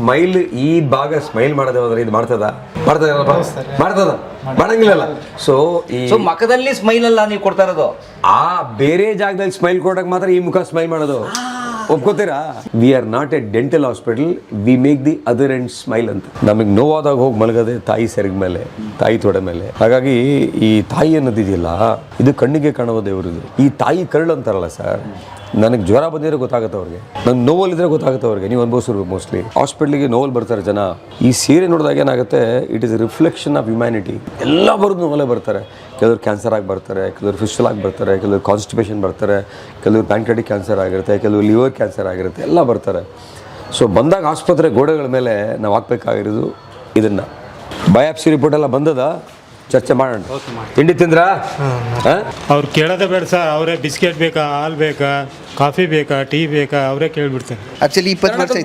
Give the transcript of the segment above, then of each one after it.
Smile ಈ ಭಾಗ smile ಮಾಡೋದು ಹೋದ್ರೆ ಇದು ಮಾಡ್ತದ ಮಾಡಂಗಿಲ್ಲಲ್ಲ. ಸೊ ಮುಖದಲ್ಲಿ ಸ್ಮೈಲ್ ಅಲ್ಲ ನೀವು ಕೊಡ್ತಾ ಇರೋದು, ಆ ಬೇರೆ ಜಾಗದಲ್ಲಿ ಸ್ಮೈಲ್ ಕೊಡಕ್ ಮಾತ್ರ ಈ ಮುಖ ಸ್ಮೈಲ್ ಮಾಡೋದು. ಒಪ್ಕೋತೀರಾ? We are not a dental hospital, we make the other end smile ಅಂತ. ನಮಗೆ ನೋವಾದಾಗ ಹೋಗಿ ಮಲಗದೆ ತಾಯಿ ಸೆರಗ್ ಮೇಲೆ, ತಾಯಿ ತೊಡೆ ಮೇಲೆ. ಹಾಗಾಗಿ ಈ ತಾಯಿ ಅನ್ನೋದಿದೆಯಲ್ಲ, ಇದು ಕಣ್ಣಿಗೆ ಕಾಣುವ ದೇವರಿದು. ಈ ತಾಯಿ ಕರಳು ಅಂತಾರಲ್ಲ ಸರ್, ನನಗೆ ಜ್ವರ ಬಂದಿದ್ರೆ ಗೊತ್ತಾಗುತ್ತೆ ಅವ್ರಿಗೆ, ನಂಗೆ ನೋವಲ್ಲಿದ್ರೆ ಗೊತ್ತಾಗುತ್ತೆ ಅವ್ರಿಗೆ. ನೀವು ಅನ್ಭವಿಸಿರ್ಬೇಕು ಮೋಸ್ಟ್ಲಿ. ಹಾಸ್ಪಿಟ್ಲಿಗೆ ನೋವಲ್ಲಿ ಬರ್ತಾರೆ ಜನ. ಈ ಸೀರೆ ನೋಡಿದಾಗ ಏನಾಗುತ್ತೆ, it is reflection of humanity. ಎಲ್ಲ ಬರೋದು ನೋವಲ್ಲೇ ಬರ್ತಾರೆ. ಕೆಲವರು ಕ್ಯಾನ್ಸರ್ ಆಗಿ ಬರ್ತಾರೆ, ಕೆಲವರು ಫಿಸ್ಟಲ್ ಆಗಿ ಬರ್ತಾರೆ, ಕೆಲವರು ಕಾನ್ಸ್ಟಿಪೇಷನ್ ಬರ್ತಾರೆ, ಕೆಲವರು ಪ್ಯಾಂಕ್ರೆಟಿಕ್ ಕ್ಯಾನ್ಸರ್ ಆಗಿರುತ್ತೆ, ಕೆಲವರು ಲಿವರ್ ಕ್ಯಾನ್ಸರ್ ಆಗಿರುತ್ತೆ, ಎಲ್ಲ ಬರ್ತಾರೆ. ಸೊ ಬಂದಾಗ ಆಸ್ಪತ್ರೆ ಗೋಡೆಗಳ ಮೇಲೆ ನಾವು ಹಾಕ್ಬೇಕಾಗಿರೋದು ಇದನ್ನು. ಬಯಾಪ್ಸಿ ರಿಪೋರ್ಟ್ ಎಲ್ಲ ಬಂದದ, ಚರ್ಚೆ ಮಾಡೋಣ. ತಿಂಡಿ ತಿಂದ್ರಾ? ಅವ್ರು ಕೇಳೋದೇ ಬೇಡ ಸರ್, ಅವರೇ ಬಿಸ್ಕೆಟ್ ಬೇಕಾ, ಹಾಲು ಬೇಕಾ, ಕಾಫಿ ಬೇಕಾ, ಟೀ ಬೇಕಾ, ಅವರೇ ಕೇಳ್ಬಿಡ್ತಾರೆ. ಆಕ್ಚುಲಿ 20 ವರ್ಷ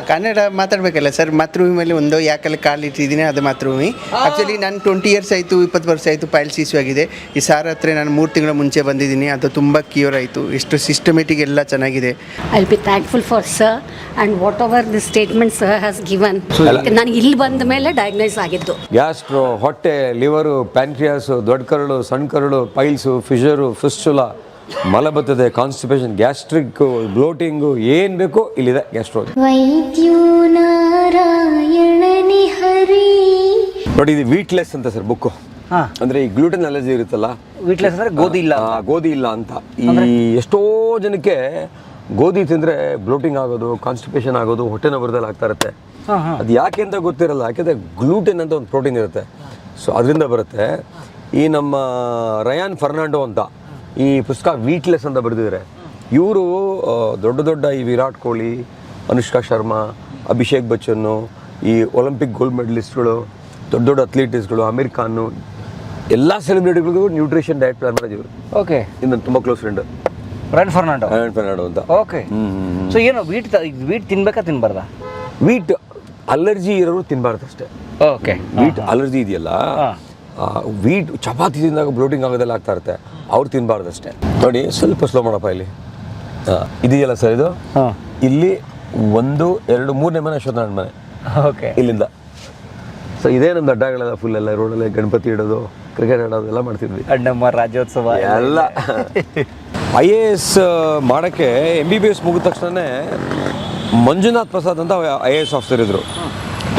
ಕನ್ನಡ ಮಾತಾಡ್ಬೇಕಲ್ಲ ಸರ್. ಮಾತೃಭೂಮಿ ಮೇಲೆ ಒಂದು ಯಾಕೆಲ್ಲ ಕಾಲು ಇಟ್ಟಿದ್ದೀನಿ, ಅದು ಮಾತೃಭೂಮಿ. ಆಕ್ಚುಲಿ ನಾನು 20 ಇಯರ್ಸ್ ಆಯಿತು, 20 ವರ್ಷ ಆಯಿತು, ಪೈಲ್ಸ್ ಇಶ್ಯೂ ಆಗಿದೆ. ಈ ಸಾರ್ ಹತ್ರ ನಾನು 3 ತಿಂಗಳ ಮುಂಚೆ ಬಂದಿದ್ದೀನಿ, ಅದು ತುಂಬ ಕ್ಯೂರ್ ಆಯಿತು. ಎಷ್ಟು ಸಿಸ್ಟಮೆಟಿಕ್ ಎಲ್ಲ ಚೆನ್ನಾಗಿದೆ. I be thankful for sir and what ever the statement sir has given. ನಾನು ಇಲ್ಲಿ ಬಂದ ಮೇಲೆ ಡಯಾಗ್ನೈಸ್ ಆಗಿದ್ದು. ಗ್ಯಾಸ್ಟ್ರೋ, ಹೊಟ್ಟೆ, ಲಿವರು, ಪ್ಯಾನ್ಕ್ರಿಯಾಸು, ದೊಡ್ಡ ಕರಳು, ಸಣ್ಣ ಕರಳು, ಪೈಲ್ಸು, ಫಿಶರು, ಫಿಸ್ಟುಲಾ, ಮಲಬದ್ಧತೆ, ಕಾನ್ಸ್ಟಿಪೇಷನ್, ಗ್ಯಾಸ್ಟ್ರಿಕ್, ಬ್ಲೋಟಿಂಗು, ಏನು ಬೇಕೋ ಇಲ್ಲಿದೆ ಗ್ಯಾಸ್ಟ್ರೋ. ನೋಡಿ, ಇದು ವೀಟ್ಲೆಸ್ ಅಂತ ಸರ್ ಬುಕ್ಕು. ಅಂದ್ರೆ ಈ ಗ್ಲೂಟೆನ್ ಅಲರ್ಜಿ ಇರುತ್ತಲ್ಲ, ವೀಟ್ಲೆಸ್ ಅಂದ್ರೆ ಗೋಧಿ ಇಲ್ಲ ಅಂತ. ಈ ಎಷ್ಟೋ ಜನಕ್ಕೆ ಗೋಧಿ ತಿಂದ್ರೆ ಬ್ಲೋಟಿಂಗ್ ಆಗೋದು, ಕಾನ್ಸ್ಟಿಪೇಷನ್ ಆಗೋದು, ಹೊಟ್ಟೆ ನೋವು ಆಗ್ತಾ ಇರುತ್ತೆ. ಅದು ಯಾಕೆ ಅಂತ ಗೊತ್ತಿರಲ್ಲ. ಯಾಕೆಂದ್ರೆ ಗ್ಲೂಟೆನ್ ಅಂತ ಒಂದು ಪ್ರೋಟೀನ್ ಇರುತ್ತೆ, ಸೊ ಅದರಿಂದ ಬರುತ್ತೆ. ಈ ನಮ್ಮ ರಯಾನ್ ಫರ್ನಾಂಡೋ ಅಂತ ಈ ಪುಸ್ತಕ ವೀಟ್ಲೆಸ್ ಅಂತ ಬರೆದಿದ್ದಾರೆ. ಇವರು ದೊಡ್ಡ ದೊಡ್ಡ ಈ ವಿರಾಟ್ ಕೊಹ್ಲಿ, ಅನುಷ್ಕಾ ಶರ್ಮಾ, ಅಭಿಷೇಕ್ ಬಚ್ಚನ್ನು, ಈ ಒಲಿಂಪಿಕ್ ಗೋಲ್ಡ್ ಮೆಡಲಿಸ್ಟ್ಗಳು, ದೊಡ್ಡ ದೊಡ್ಡ ಅಥ್ಲೀಟ್ಸ್ಗಳು, ಅಮೀರ್ ಖಾನು, ಎಲ್ಲ ಸೆಲೆಬ್ರಿಟಿಗಳಿಗೂ ನ್ಯೂಟ್ರಿಷನ್ ಡಯಟ್ ಪ್ಲಾನ್ ಮಾಡೋದು ಇವರು. ಓಕೆ, ಇದು ನನ್ನ ತುಂಬ ಕ್ಲೋಸ್ ಫ್ರೆಂಡ್ ರಯಾನ್ ಫರ್ನಾಂಡೋ ಅಂತ. ಓಕೆ. ಸೊ ಏನು ವೀಟ್ ತಿನ್ಬೇಕಾ ತಿನ್ಬಾರ್ದಾ? ವೀಟ್ ಅಲರ್ಜಿ ಇರೋರು ತಿನ್ಬಾರ್ದು ಅಷ್ಟೇ. ಓಕೆ. ವೀಟ್ ಅಲರ್ಜಿ ಇದೆಯಲ್ಲ, ವೀಟ್ ಚಪಾತಿ ತಿಂದಾಗ ಬ್ಲೋಟಿಂಗ್ ಆಗೋದೆಲ್ಲ ಆಗ್ತಾ ಇರುತ್ತೆ, ಅವ್ರು ತಿನ್ಬಾರ್ದಷ್ಟೇ. ನೋಡಿ, ಸ್ವಲ್ಪ ಸ್ಲೋ ಮಾಡಪ್ಪ. ಇಲ್ಲಿ ಇದೆಯಲ್ಲ ಸರ್, ಇದು ಇಲ್ಲಿ 1, 2, 3ನೇ ಮನೆ ಅಶ್ವತ್ಥನಾರಾಯಣ ಮನೆ. ಓಕೆ. ಇಲ್ಲಿಂದ ಸೊ ಇದೇ ನಮ್ದು ಅಡ್ಡಗಳೆಲ್ಲ ಫುಲ್ ಎಲ್ಲ ರೋಡಲ್ಲಿ ಗಣಪತಿ ಇಡೋದು, ಕ್ರಿಕೆಟ್ ಆಡೋದು ಎಲ್ಲ ಮಾಡ್ತಿದ್ವಿ. ಅಣ್ಣಮ್ಮ ರಾಜ್ಯೋತ್ಸವ ಎಲ್ಲ. IAS ಮಾಡೋಕ್ಕೆ MBBS ಮುಗಿದ ತಕ್ಷಣನೇ ಮಂಜುನಾಥ್ ಪ್ರಸಾದ್ ಅಂತ IAS ಆಫೀಸರ್ ಇದ್ರು,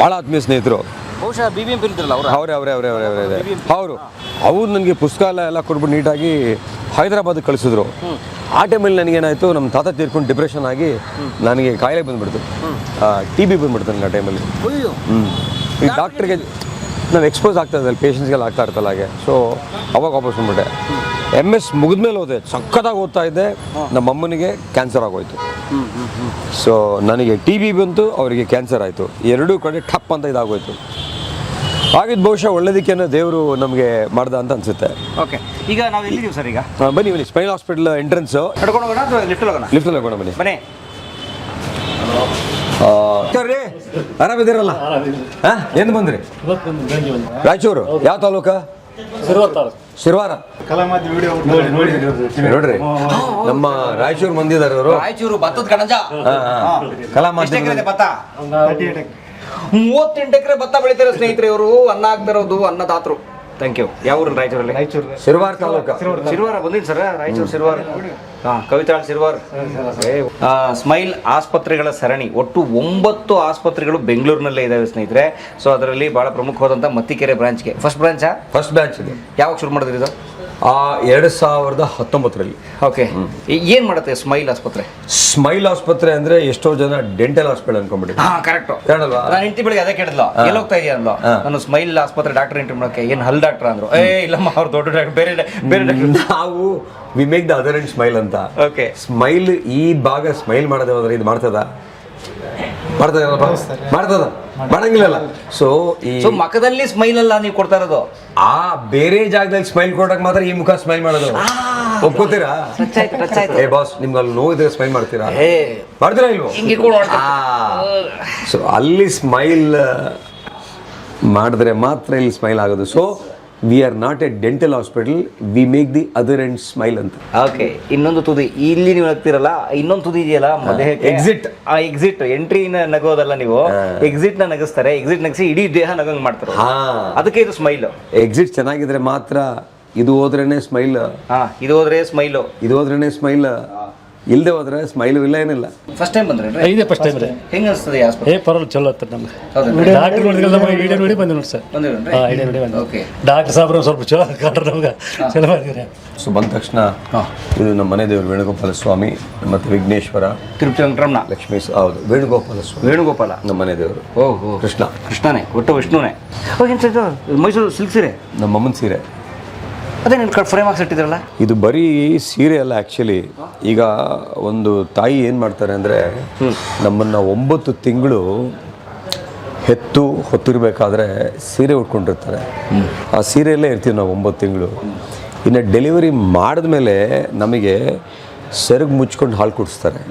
ಭಾಳ ಆತ್ಮೀಯ ಸ್ನೇಹಿತರು. ಬಹುಶಃ BBMP ಇದ್ರಲ್ಲ ಅವರೇ ಅವ್ರು ನನಗೆ ಪುಸ್ತಕ ಎಲ್ಲ ಕೊಟ್ಬಿಟ್ಟು ನೀಟಾಗಿ ಹೈದರಾಬಾದಿಗೆ ಕಳಿಸಿದ್ರು. ಆ ಟೈಮಲ್ಲಿ ನನಗೇನಾಯಿತು, ನಮ್ಮ ತಾತ ತೀರ್ಕೊಂಡು ಡಿಪ್ರೆಷನ್ ಆಗಿ ನನಗೆ ಕಾಯಿಲೆ ಬಂದುಬಿಡ್ತು, TB ಬಂದುಬಿಡ್ತು ನನಗೆ ಆ ಟೈಮಲ್ಲಿ. ಈ ಡಾಕ್ಟ್ರಿಗೆ ನಾವು ಎಕ್ಸ್ಪೋಸ್ ಆಗ್ತಾ ಇದ್ದಲ್ಲಿ, ಪೇಷಂಟ್ಸ್ಗೆಲ್ಲ ಆಗ್ತಾ ಇರ್ತಲ್ಲ ಹಾಗೆ. ಸೊ ಅವಾಗ ವಾಪಸ್ ಬಂದ್ಬಿಟ್ಟೆ. MS ಮುಗಿದ್ಮೇಲೆ ಹೋದೆ, ಸಖತ್ತಾಗಿ ಓದ್ತಾ ಇದ್ದೆ. ನಮ್ಮ ಅಮ್ಮನಿಗೆ ಕ್ಯಾನ್ಸರ್ ಆಗೋಯ್ತು. ಸೊ ನನಗೆ TB ಬಂತು, ಅವರಿಗೆ ಕ್ಯಾನ್ಸರ್ ಆಯಿತು. ಎರಡೂ ಕಡೆ ಠಪ್ ಅಂತ ಇದಾಗೋಯ್ತು. ಆಗಿದ್ದು ಬಹುಶಃ ಒಳ್ಳೇದಕ್ಕೇನೋ ದೇವರು ನಮಗೆ ಮಾಡ್ದ ಅಂತ ಅನ್ಸುತ್ತೆ. ಓಕೆ. ಈಗ ನಾವು ಎಲ್ಲಿದ್ದೀವಿ ಸರ್? ಈಗ ಬನ್ನಿ ಸ್ಮೈಲ್ ಹಾಸ್ಪಿಟಲ್ ಎಂಟ್ರೆನ್ಸ್. ನಡ್ಕೊಂಡು ಹೋಗೋಣ ಅಥವಾ ಲಿಫ್ಟಲ್ಲಿ ಹೋಗೋಣ? ಬನ್ನಿ. ಆರಾಮಿದ್ದೀರಲ್ಲ? ಏನು ಬಂದ್ರಿ? ರಾಯಚೂರು. ಯಾವ ತಾಲೂಕ? ಶಿರ್ವಾರ. ನೋಡ್ರಿ, ನಮ್ಮ ರಾಯಚೂರು ಮಂದಿದಾರೆ ಅವರು. ರಾಯಚೂರು ಭತ್ತದ ಕಣಜ. ಭತ್ತ 38 ಎಕರೆ ಭತ್ತ ಬೆಳಿತಾರೆ ಸ್ನೇಹಿತರೆ ಇವರು. ಅನ್ನ ಆಗ್ತಿರೋದು ಅನ್ನದಾತರು. Thank you. ಯಾವ ಊರು? ರಾಯಚೂರಲ್ಲಿ. ಶಿರ್ವಾರ ತಾಲೂಕ. ಶಿರ್ವಾರ ಬಂದಿದ್ದು ಸರ್, ರಾಯಚೂರು ಶಿರ್ವಾರ. ಕವಿತಾಳ್ ಶಿರ್ವಾರ್. ಸ್ಮೈಲ್ ಆಸ್ಪತ್ರೆಗಳ ಸರಣಿ, ಒಟ್ಟು 9 ಆಸ್ಪತ್ರೆಗಳು ಬೆಂಗಳೂರಿನಲ್ಲೇ ಇದಾವೆ ಸ್ನೇಹಿತರೆ. ಸೊ ಅದರಲ್ಲಿ ಬಹಳ ಪ್ರಮುಖವಾದಂಥ ಮತ್ತಿಕೆರೆ ಬ್ರಾಂಚ್ಗೆ ಫಸ್ಟ್ ಬ್ರಾಂಚ್ ಇದೆ. ಯಾವಾಗ ಶುರು ಮಾಡಿದ್ರಿ ಇದು? 2019ರಲ್ಲಿ. ಓಕೆ. ಏನು ಮಾಡುತ್ತೆ ಸ್ಮೈಲ್ ಆಸ್ಪತ್ರೆ? ಸ್ಮೈಲ್ ಆಸ್ಪತ್ರೆ ಅಂದ್ರೆ ಎಷ್ಟೋ ಜನ ಡೆಂಟಲ್ ಹಾಸ್ಪಿಟಲ್ ಅನ್ಕೊಂಡ್ಬಿಟ್ಟು. ಕರೆಕ್ಟ್. ಕೇಳಲ್ವಾ? ನಾನು ಹೆಂಡತಿ ಬೆಳಿಗ್ಗೆ ಅದೇ ಕೇಳಿದ್ಲು, ಎಲ್ಲಿ ಹೋಗ್ತಾ ಇದೆಯಾ ಅಂದ್ಲು. ನಾನು ಸ್ಮೈಲ್ ಆಸ್ಪತ್ರೆ ಡಾಕ್ಟರ್ ಎಂಟ್ರಿ ಮಾಡೋಕೆ. ಏನು ಹಲ್ ಡಾಕ್ಟರ್ ಅಂದ್ರು. ಇಲ್ಲಮ್ಮ, ಅವ್ರು ದೊಡ್ಡ ಡಾಕ್ಟರ್, ಬೇರೆ ಡಾಕ್ಟರ್. ನಾವು we make the other end smile ಅಂತ. ಓಕೆ. ಸ್ಮೈಲ್ ಈ ಭಾಗ ಸ್ಮೈಲ್ ಮಾಡೋದು ಹೋದ್ರೆ ಇದು ಮಾಡ್ತದ ಮಾಡಂಗಿಲ್ಲಲ್ಲ. ಸೊ ಮುಖದಲ್ಲಿ ಸ್ಮೈಲ್ ಅಲ್ಲ ನೀವು ಕೊಡ್ತಾ ಇರೋದು, ಆ ಬೇರೆ ಜಾಗದಲ್ಲಿ ಸ್ಮೈಲ್ ಕೊಡಕ್ ಮಾತ್ರ ಈ ಮುಖ ಸ್ಮೈಲ್ ಮಾಡೋದು. ಒಪ್ಕೋತೀರಾ? ಬಾಸ್, ನಿಮ್ಗೆ ಅಲ್ಲಿ ನೋವಿದ್ರೆ ಸ್ಮೈಲ್ ಮಾಡ್ತೀರಾ ಇಲ್ವೋ? ಸೊ ಅಲ್ಲಿ ಸ್ಮೈಲ್ ಮಾಡಿದ್ರೆ ಮಾತ್ರ ಇಲ್ಲಿ ಸ್ಮೈಲ್ ಆಗೋದು. So we are not a dental hospital, we make the other end smile ಅಂತ. ಓಕೆ, ಇನ್ನೊಂದು ತುದಿ ಇಲ್ಲಿ ನೀವು ನಗ್ತಿರಲ್ಲ, ಇನ್ನೊಂದು ತುದಿ ಇದೆಯಲ್ಲ ದೇಹಕ್ಕೆ Exit. ಆ ಎಕ್ಸಿಟ್, ಎಂಟ್ರಿನ ನಗೋದಲ್ಲ ನೀವು, ಎಕ್ಸಿಟ್ ನ ನಗಿಸ್ತಾರೆ, ಎಕ್ಸಿಟ್ ನಗಿಸಿ ಇಡೀ ದೇಹ ನಗಂಗ್ ಮಾಡ್ತಾರೆ. ಅದಕ್ಕೆ ಇದು ಸ್ಮೈಲ್. ಎಕ್ಸಿಟ್ ಚೆನ್ನಾಗಿದ್ರೆ ಮಾತ್ರ ಇದು ಹೋದ್ರೇನೆ ಸ್ಮೈಲ್, ಇದು ಹೋದ್ರೆ ಸ್ಮೈಲು, ಇದು ಹೋದ್ರೇನೆ ಸ್ಮೈಲ್, ಇಲ್ಲದೆ ಹೋದ್ರೆ ಸ್ಮೈಲು ಇಲ್ಲ ಏನಿಲ್ಲ. ಫಸ್ಟ್ ಟೈಮ್ ಬಂದ್ರೆ ಇದೇ ಫಸ್ಟ್ ಟೈಮ್ ರೀ. ಹೆಂಗ ಅನಿಸ್ತದೆ ಆಸ್ಪತ್ರೆ? ಪರವಾಗಿಲ್ಲ, ಚಲೋ ಆಗ್ತದೆ ನಮ್ಗೆ. ಹೌದಾ? ಡಾಕ್ಟರ್ ನೋಡಿದ್ರೆ ನಮಗೆ ವಿಡಿಯೋ ನೋಡಿ ಬಂದೆ ನೋಡಿ ಸರ್. ಬಂದಿರೇನ್ರಿ? ವಿಡಿಯೋ ನೋಡಿ ಬಂದೆ. ಓಕೆ. ಡಾಕ್ಟರ್ ಸಾಬ್ರು ಸ್ವಲ್ಪ ಚಲೋ ಕಾಡ್ರೆ ನಮ್ಗೆ ಚಲೋ ಮಾಡಿದ್ರಿ. ಸೊ ಬಂದ ತಕ್ಷಣ ಇದು ನಮ್ಮ ಮನೆ ದೇವರು ವೇಣುಗೋಪಾಲ ಸ್ವಾಮಿ ಮತ್ತು ವಿಘ್ನೇಶ್ವರ, ತಿರುಪತಿ ವೆಂಕಟರಮಣ, ಲಕ್ಷ್ಮೀ ಹೌದು ವೇಣುಗೋಪಾಲ ಸ್ವಾಮಿ, ವೇಣುಗೋಪಾಲ ನಮ್ಮ ಮನೆ ದೇವರು. ಓಹೋ, ಕೃಷ್ಣನೇ ಒಟ್ಟು ವಿಷ್ಣುನೇ. ಹೋಗಿ ಮೈಸೂರು ಸಿಲ್ಕ್ ಸೀರೆ, ನಮ್ಮ ಅಮ್ಮನ ಸೀರೆ. ಅದೇ ನಿನ್ನ ಕಡೆ ಫ್ರೇಮ್ ಹಾಕಿ ಇಟ್ಟಿದ್ರಲ್ಲ, ಇದು ಬರೀ ಸೀರೆ ಅಲ್ಲ ಆ್ಯಕ್ಚುಲಿ. ಈಗ ಒಂದು ತಾಯಿ ಏನು ಮಾಡ್ತಾರೆ ಅಂದರೆ, ನಮ್ಮನ್ನು 9 ತಿಂಗಳು ಹೆತ್ತು ಹೊತ್ತಿರಬೇಕಾದ್ರೆ ಸೀರೆ ಉಟ್ಕೊಂಡಿರ್ತಾರೆ. ಆ ಸೀರೆಯಲ್ಲೇ ಇರ್ತೀವಿ ನಾವು 9 ತಿಂಗಳು. ಇನ್ನು ಡೆಲಿವರಿ ಮಾಡಿದ್ಮೇಲೆ ನಮಗೆ ಸೆರಗು ಮುಚ್ಕೊಂಡು ಹಾಲು ಕುಡಿಸ್ತಾರೆ.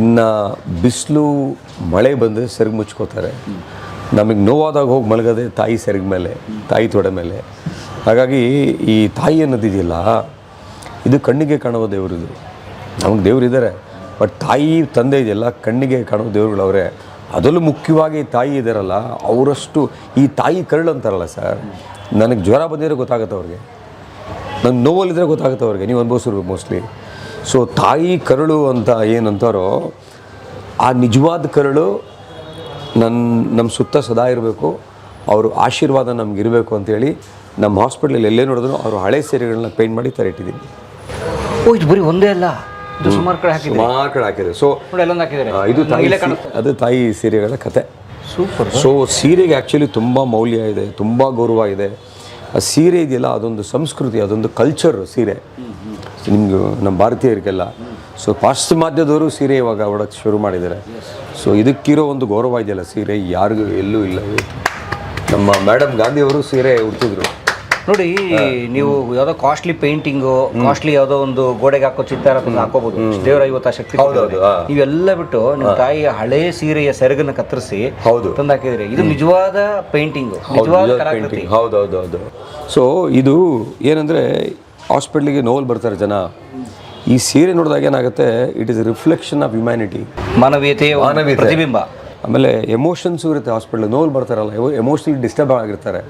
ಇನ್ನು ಬಿಸಿಲು ಮಳೆ ಬಂದರೆ ಸೆರಗು ಮುಚ್ಕೋತಾರೆ. ನಮಗೆ ನೋವಾದಾಗ ಹೋಗಿ ಮಲಗೋದೆ ತಾಯಿ ಸೆರಗು ಮೇಲೆ, ತಾಯಿ ತೊಡೆ ಮೇಲೆ. ಹಾಗಾಗಿ ಈ ತಾಯಿ ಅನ್ನೋದಿದೆಯಲ್ಲ, ಇದು ಕಣ್ಣಿಗೆ ಕಾಣುವ ದೇವರಿದು. ನಮಗೆ ದೇವರಿದ್ದಾರೆ, ಬಟ್ ತಾಯಿ ತಂದೆ ಇದೆಯಲ್ಲ, ಕಣ್ಣಿಗೆ ಕಾಣುವ ದೇವರುಗಳವರೇ. ಅದರಲ್ಲೂ ಮುಖ್ಯವಾಗಿ ತಾಯಿ ಇದ್ದಾರಲ್ಲ, ಅವರಷ್ಟು ಈ ತಾಯಿ ಕರಳು ಅಂತಾರಲ್ಲ ಸರ್. ನನಗೆ ಜ್ವರ ಬಂದಿದ್ರೆ ಗೊತ್ತಾಗುತ್ತೆ ಅವ್ರಿಗೆ, ನಂಗೆ ನೋವಲ್ಲಿದ್ದರೆ ಗೊತ್ತಾಗುತ್ತೆ ಅವ್ರಿಗೆ. ನೀವು ಅನುಭವಿಸಿರ್ಬೇಕು ಮೋಸ್ಟ್ಲಿ. ಸೊ ತಾಯಿ ಕರಳು ಅಂತ ಏನಂತಾರೋ, ಆ ನಿಜವಾದ ಕರಳು ನಮ್ಮ ಸುತ್ತ ಸದಾ ಇರಬೇಕು. ಅವರು ಆಶೀರ್ವಾದ ನಮಗಿರಬೇಕು ಅಂತೇಳಿ ನಮ್ಮ ಹಾಸ್ಪಿಟ್ಲಲ್ಲಿ ಎಲ್ಲೇ ನೋಡಿದ್ರು ಅವರು ಹಳೆ ಸೀರೆಗಳನ್ನ ಪೇಂಟ್ ಮಾಡಿ ತರ ಇಟ್ಟಿದ್ದೀನಿ. ಓ, ಇದು ಬರೀ ಒಂದೇ ಅಲ್ಲ, ಇದು ಸುಮಾರು ಕಡೆ ಹಾಕಿದ್ರು. ಸುಮಾರು ಕಡೆ ಹಾಕಿದೆ. ಸೊ ಎಲ್ಲೊಂದು ಹಾಕಿದ್ದಾರೆ. ಇದು ತಾಯಿ, ಅದು ತಾಯಿ ಸೀರೆಗಳ ಕತೆ. ಸೂಪರ್. ಸೊ ಸೀರೆಗೆ ಆ್ಯಕ್ಚುಲಿ ತುಂಬ ಮೌಲ್ಯ ಇದೆ, ತುಂಬ ಗೌರವ ಇದೆ. ಆ ಸೀರೆ ಇದೆಯಲ್ಲ, ಅದೊಂದು ಸಂಸ್ಕೃತಿ, ಅದೊಂದು ಕಲ್ಚರ್ ಸೀರೆ ನಿಮ್ಗೆ, ನಮ್ಮ ಭಾರತೀಯರಿಗೆಲ್ಲ. ಸೊ ಪಾಶ್ಚಿಮಾತ್ಯದವರು ಸೀರೆ ಇವಾಗ ಉಡೋಕ್ಕೆ ಶುರು ಮಾಡಿದ್ದಾರೆ. ಸೊ ಇದಕ್ಕಿರೋ ಒಂದು ಗೌರವ ಇದೆಯಲ್ಲ ಸೀರೆ, ಯಾರಿಗೂ ಎಲ್ಲೂ ಇಲ್ಲ. ನಮ್ಮ ಮೇಡಮ್ ಗಾಂಧಿಯವರು ಸೀರೆ ಉಡ್ತಿದ್ರು ನೋಡಿ. ನೀವು ಯಾವುದೋ ಕಾಸ್ಟ್ಲಿ ಪೇಂಟಿಂಗು, ಕಾಸ್ಟ್ಲಿ ಯಾವುದೋ ಒಂದು ಗೋಡೆಗೆ ಹಾಕೋ ಚಿತ್ತಾರ ಹಾಕೋಬಹುದು, ದೇವರ ಇವತ್ತು ಶಕ್ತಿ. ನೀವೆಲ್ಲ ಬಿಟ್ಟು ನಿಮ್ಮ ತಾಯಿಯ ಹಳೆ ಸೀರೆಯ ಸೆರಗನ್ನ ಕತ್ತರಿಸಿ ತಂದು ಹಾಕಿದ್ರಿ. ಇದು ನಿಜವಾದ ಪೇಂಟಿಂಗು, ನಿಜವಾದ ಕಲಾಕೃತಿ. ಹೌದೌದೌದು. ಸೊ ಇದು ಏನಂದರೆ, ಹಾಸ್ಪಿಟ್ಲಿಗೆ ನೋವಲ್ಲಿ ಬರ್ತಾರೆ ಜನ. ಈ ಸೀರೆ ನೋಡಿದಾಗ ಏನಾಗುತ್ತೆ, it is reflection of humanity, ಮಾನವೀಯತೆಯ ಪ್ರತಿಬಿಂಬ. ಆಮೇಲೆ ಎಮೋಷನ್ಸು ಇರುತ್ತೆ ಹಾಸ್ಪಿಟ್ಲಿಗೆ. ನೋವಲ್ಲಿ ಬರ್ತಾರಲ್ಲ, ಎಮೋಷ್ನಲಿ ಡಿಸ್ಟರ್ಬ್ ಆಗಿರ್ತಾರೆ.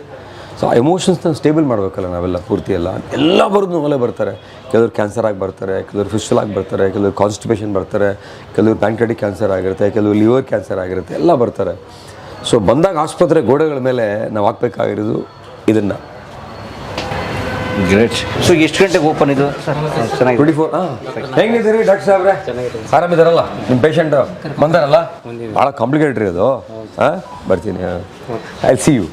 ಸೊ ಆ ಎಮೋಷನ್ಸ್ನ ಸ್ಟೇಬಲ್ ಮಾಡಬೇಕಲ್ಲ ನಾವೆಲ್ಲ, ಪೂರ್ತಿ ಎಲ್ಲ ಬರೋದು ನೋವಲ್ಲೇ ಬರ್ತಾರೆ. ಕೆಲವರು ಕ್ಯಾನ್ಸರ್ ಆಗಿ ಬರ್ತಾರೆ, ಕೆಲವರು ಫಿಸ್ಟಲ್ ಆಗಿ ಬರ್ತಾರೆ, ಕೆಲವರು ಕಾನ್ಸ್ಟಿಪೇಷನ್ ಬರ್ತಾರೆ, ಕೆಲವರು ಪ್ಯಾಂಕ್ರೆಟಿಕ್ ಕ್ಯಾನ್ಸರ್ ಆಗಿರುತ್ತೆ, ಕೆಲವರು ಲಿವರ್ ಕ್ಯಾನ್ಸರ್ ಆಗಿರುತ್ತೆ, ಎಲ್ಲ ಬರ್ತಾರೆ. ಸೊ ಬಂದಾಗ ಆಸ್ಪತ್ರೆ ಗೋಡೆಗಳ ಮೇಲೆ ನಾವು ಹಾಕ್ಬೇಕಾಗಿರೋದು ಇದನ್ನು. ಗ್ರೇಟ್. ಸೊ ಎಷ್ಟು ಗಂಟೆಗೆ ಓಪನ್ ಇದು ಸರ್? ಚೆನ್ನಾಗಿ 24. ಹೆಂಗಿದ್ದೀರಿ ಡಾಕ್ಟರ್ ಸಾಹೇಬ್ರೆ? ಆರಾಮಿದ್ದಾರಲ್ಲ? ನಿಮ್ಮ ಪೇಷಂಟ್ ಬಂದಾರಲ್ಲ? ಭಾಳ ಕಾಂಪ್ಲಿಕೇಟೆಡ್ ಅದು. ಬರ್ತೀನಿ. I see you.